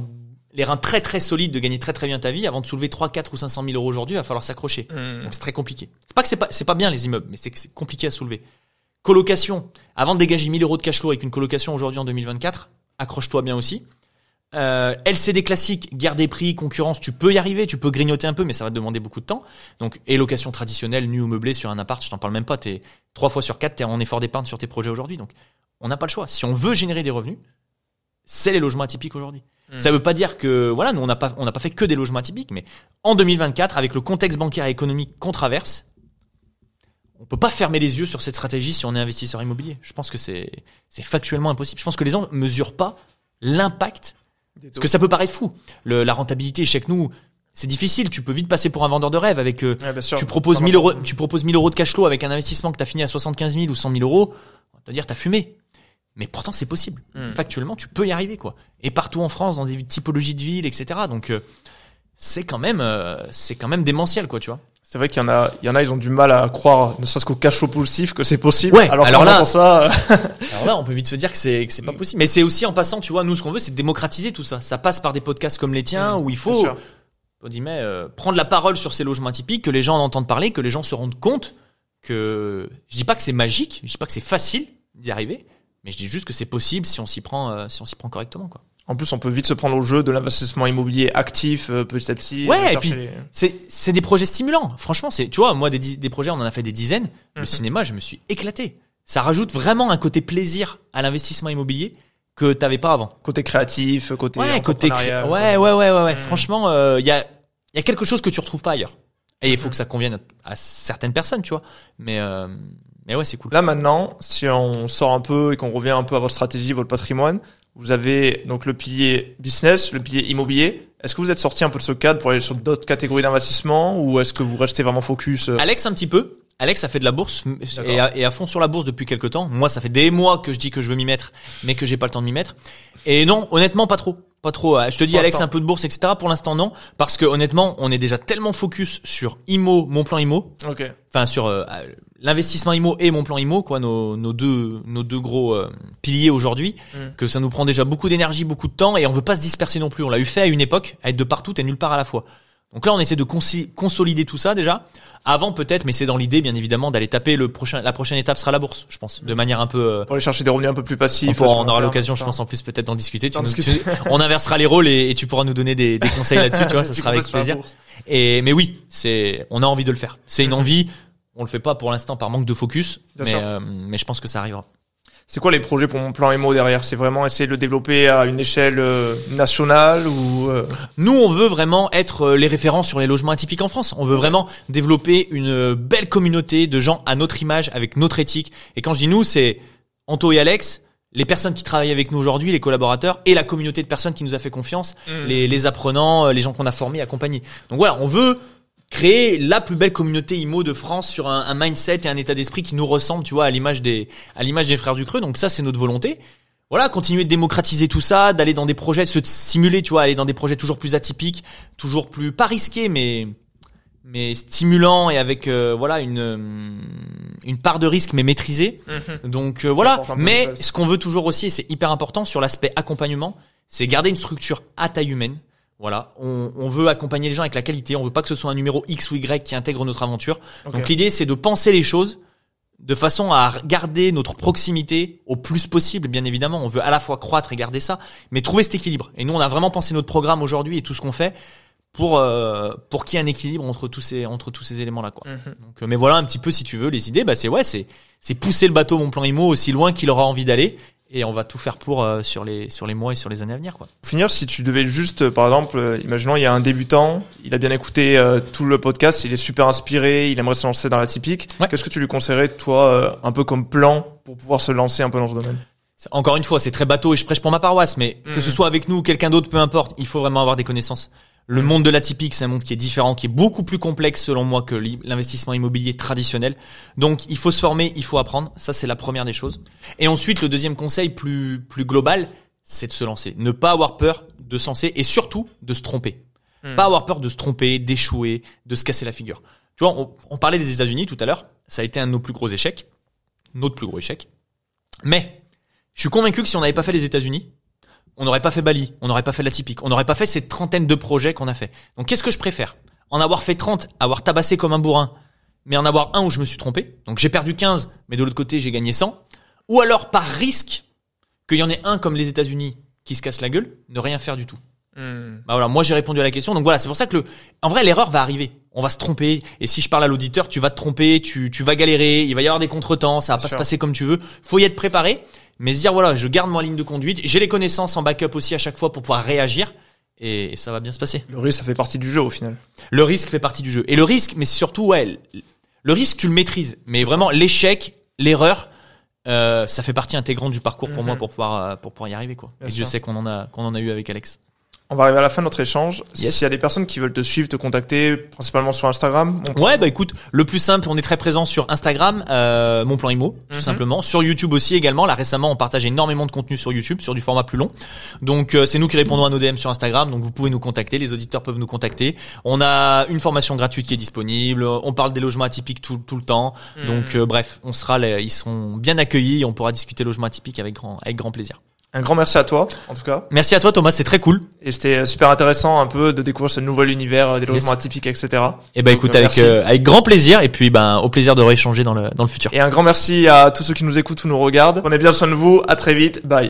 les reins très très solides, de gagner très très bien ta vie. Avant de soulever 3, 4 ou 500 000 euros aujourd'hui, il va falloir s'accrocher. Donc c'est très compliqué. C'est pas que c'est pas bien les immeubles, mais c'est que c'est compliqué à soulever. Colocation. Avant de dégager 1000 euros de cash flow avec une colocation aujourd'hui en 2024, accroche-toi bien aussi. LCD classique, guerre des prix, concurrence, tu peux y arriver, tu peux grignoter un peu, mais ça va te demander beaucoup de temps. Donc, et location traditionnelle, nue ou meublée sur un appart, je t'en parle même pas, 3 fois sur 4, t'es en effort d'épargne sur tes projets aujourd'hui. Donc, on n'a pas le choix. Si on veut générer des revenus, c'est les logements atypiques aujourd'hui. Ça veut pas dire que, voilà, nous, on n'a pas fait que des logements atypiques, mais en 2024, avec le contexte bancaire et économique qu'on traverse, on peut pas fermer les yeux sur cette stratégie si on est investisseur immobilier. Je pense que c'est factuellement impossible. Je pense que les gens mesurent pas l'impact. Parce que ça peut paraître fou. La rentabilité, chez nous, c'est difficile. Tu peux vite passer pour un vendeur de rêve avec, tu proposes 1000 euros de cash flow avec un investissement que t'as fini à 75 000 ou 100 000 euros. On va te dire, t'as fumé. Mais pourtant, c'est possible. Factuellement, tu peux y arriver, quoi. Et partout en France, dans des typologies de villes, etc. Donc, c'est quand même démentiel, quoi, tu vois. C'est vrai qu'il y en a, ils ont du mal à croire, ne serait-ce qu'au cash flow poussif, que c'est possible. Ouais, alors là, ça. Alors là, on peut vite se dire que c'est pas possible. Mais c'est aussi en passant, tu vois, nous, ce qu'on veut, c'est démocratiser tout ça. Ça passe par des podcasts comme les tiens, où il faut, prendre la parole sur ces logements atypiques, que les gens en entendent parler, que les gens se rendent compte que, je dis pas que c'est magique, je dis pas que c'est facile d'y arriver, mais je dis juste que c'est possible si on s'y prend correctement, quoi. En plus, on peut vite se prendre au jeu de l'investissement immobilier actif, petit à petit. Ouais, et puis, c'est des projets stimulants. Franchement, tu vois, moi, des projets, on en a fait des dizaines. Le cinéma, je me suis éclaté. ça rajoute vraiment un côté plaisir à l'investissement immobilier que t'avais pas avant. Côté créatif, côté entrepreneurial. Ouais. Franchement, il y a quelque chose que tu retrouves pas ailleurs. Et il faut que ça convienne à certaines personnes, tu vois. Mais ouais, c'est cool. Là maintenant, si on sort un peu et qu'on revient un peu à votre stratégie, votre patrimoine, vous avez donc le pilier business, le pilier immobilier. Est-ce que vous êtes sorti un peu de ce cadre pour aller sur d'autres catégories d'investissement ou est-ce que vous restez vraiment focus Alex, un petit peu. Alex a fait de la bourse et à fond sur la bourse depuis quelques temps. Moi, ça fait des mois que je dis que je veux m'y mettre, mais que j'ai pas le temps de m'y mettre. Et non, honnêtement, pas trop. Je te dis, Alex, un peu de bourse, etc. Pour l'instant, non. Parce que honnêtement, on est déjà tellement focus sur IMO, mon plan IMO. Ok. Enfin, sur l'investissement IMO et mon plan IMO, quoi, nos deux gros piliers aujourd'hui, que ça nous prend déjà beaucoup d'énergie, beaucoup de temps, et on veut pas se disperser non plus. On l'a eu fait à une époque, à être de partout et nulle part à la fois. Donc là, on essaie de consolider tout ça déjà. Avant peut-être, mais c'est dans l'idée bien évidemment d'aller taper la prochaine étape sera la bourse, je pense, de manière un peu pour aller chercher des revenus un peu plus passifs. On aura l'occasion, je pense, en plus peut-être d'en discuter. On inversera les rôles et tu pourras nous donner des conseils là-dessus, tu vois, ça sera avec plaisir. Mais oui, on a envie de le faire. C'est une envie. On le fait pas pour l'instant par manque de focus, mais je pense que ça arrivera. C'est quoi les projets pour mon plan IMO derrière? C'est vraiment essayer de le développer à une échelle nationale ou Nous, on veut vraiment être les référents sur les logements atypiques en France. On veut vraiment développer une belle communauté de gens à notre image, avec notre éthique. Et quand je dis nous, c'est Anto et Alex, les personnes qui travaillent avec nous aujourd'hui, les collaborateurs, et la communauté de personnes qui nous a fait confiance, les apprenants, les gens qu'on a formés, accompagnés. Donc voilà, on veut créer la plus belle communauté IMO de France sur un mindset et un état d'esprit qui nous ressemble, tu vois, à l'image des frères du Creux. Donc ça, c'est notre volonté. Voilà, continuer de démocratiser tout ça, d'aller dans des projets, de se simuler, tu vois, aller dans des projets toujours plus atypiques, toujours plus, pas risqués, mais stimulants et avec, voilà, une part de risque, mais maîtrisée. Donc, voilà. Mais ce qu'on veut toujours aussi, et c'est hyper important sur l'aspect accompagnement, c'est garder une structure à taille humaine. Voilà, on veut accompagner les gens avec la qualité, on veut pas que ce soit un numéro X ou Y qui intègre notre aventure. Okay. Donc l'idée c'est de penser les choses de façon à garder notre proximité au plus possible, bien évidemment. On veut à la fois croître et garder ça, mais trouver cet équilibre. Et nous on a vraiment pensé notre programme aujourd'hui et tout ce qu'on fait pour qu'il y ait un équilibre entre tous ces éléments là, quoi. Donc mais voilà un petit peu si tu veux les idées, c'est pousser le bateau mon plan IMO aussi loin qu'il aura envie d'aller. Et on va tout faire pour sur les mois et sur les années à venir, quoi. Pour finir, si tu devais juste, par exemple, imaginons il y a un débutant, il a bien écouté tout le podcast, il est super inspiré, il aimerait se lancer dans l'atypique. Ouais. Qu'est-ce que tu lui conseillerais, toi, un peu comme plan pour pouvoir se lancer un peu dans ce domaine? Encore une fois, c'est très bateau et je prêche pour ma paroisse, mais que ce soit avec nous ou quelqu'un d'autre, peu importe, il faut vraiment avoir des connaissances. Le monde de l'atypique, c'est un monde qui est différent, qui est beaucoup plus complexe selon moi que l'investissement immobilier traditionnel. Donc, il faut se former, il faut apprendre. Ça, c'est la première des choses. Et ensuite, le deuxième conseil plus global, c'est de se lancer. Ne pas avoir peur de se lancer et surtout de se tromper. Pas avoir peur de se tromper, d'échouer, de se casser la figure. Tu vois, on parlait des États-Unis tout à l'heure. Ça a été un de nos plus gros échecs. Notre plus gros échec. Mais, je suis convaincu que si on n'avait pas fait les États-Unis, on n'aurait pas fait Bali, on n'aurait pas fait l'atypique, on n'aurait pas fait cette trentaine de projets qu'on a fait. Donc qu'est-ce que je préfère? En avoir fait 30, avoir tabassé comme un bourrin, mais en avoir un où je me suis trompé. Donc j'ai perdu 15, mais de l'autre côté j'ai gagné 100. Ou alors par risque qu'il y en ait un comme les États-Unis qui se casse la gueule, ne rien faire du tout. Bah voilà, moi j'ai répondu à la question. Donc voilà, c'est pour ça que en vrai l'erreur va arriver. On va se tromper. Et si je parle à l'auditeur, tu vas te tromper, tu vas galérer, il va y avoir des contretemps, ça va pas se passer comme tu veux. Faut y être préparé. Mais se dire voilà, je garde ma ligne de conduite, j'ai les connaissances en backup aussi à chaque fois pour pouvoir réagir et ça va bien se passer. Le risque, ça fait partie du jeu au final. Le risque fait partie du jeu. Et le risque, mais surtout le risque tu le maîtrises, mais vraiment l'échec, l'erreur, ça fait partie intégrante du parcours pour moi pour pouvoir y arriver, quoi. Bien et sûr. Je sais qu'on en a eu avec Alex. On va arriver à la fin de notre échange. Yes. S'il y a des personnes qui veulent te suivre, te contacter, principalement sur Instagram. Ouais, bah écoute, le plus simple, on est très présent sur Instagram, mon plan IMO, tout simplement. Sur YouTube aussi également. Là récemment, on partage énormément de contenu sur YouTube, sur du format plus long. Donc c'est nous qui répondons à nos DM sur Instagram. Donc vous pouvez nous contacter, les auditeurs peuvent nous contacter. On a une formation gratuite qui est disponible. On parle des logements atypiques tout le temps. Donc bref, ils seront bien accueillis et on pourra discuter logements atypiques avec grand plaisir. Un grand merci à toi, en tout cas. Merci à toi, Thomas, c'est très cool. Et c'était super intéressant un peu de découvrir ce nouvel univers des logements atypiques, etc. Et ben écoute, avec grand plaisir, et puis au plaisir de rééchanger dans le futur. Et un grand merci à tous ceux qui nous écoutent ou nous regardent. Prenez bien soin de vous, à très vite, bye.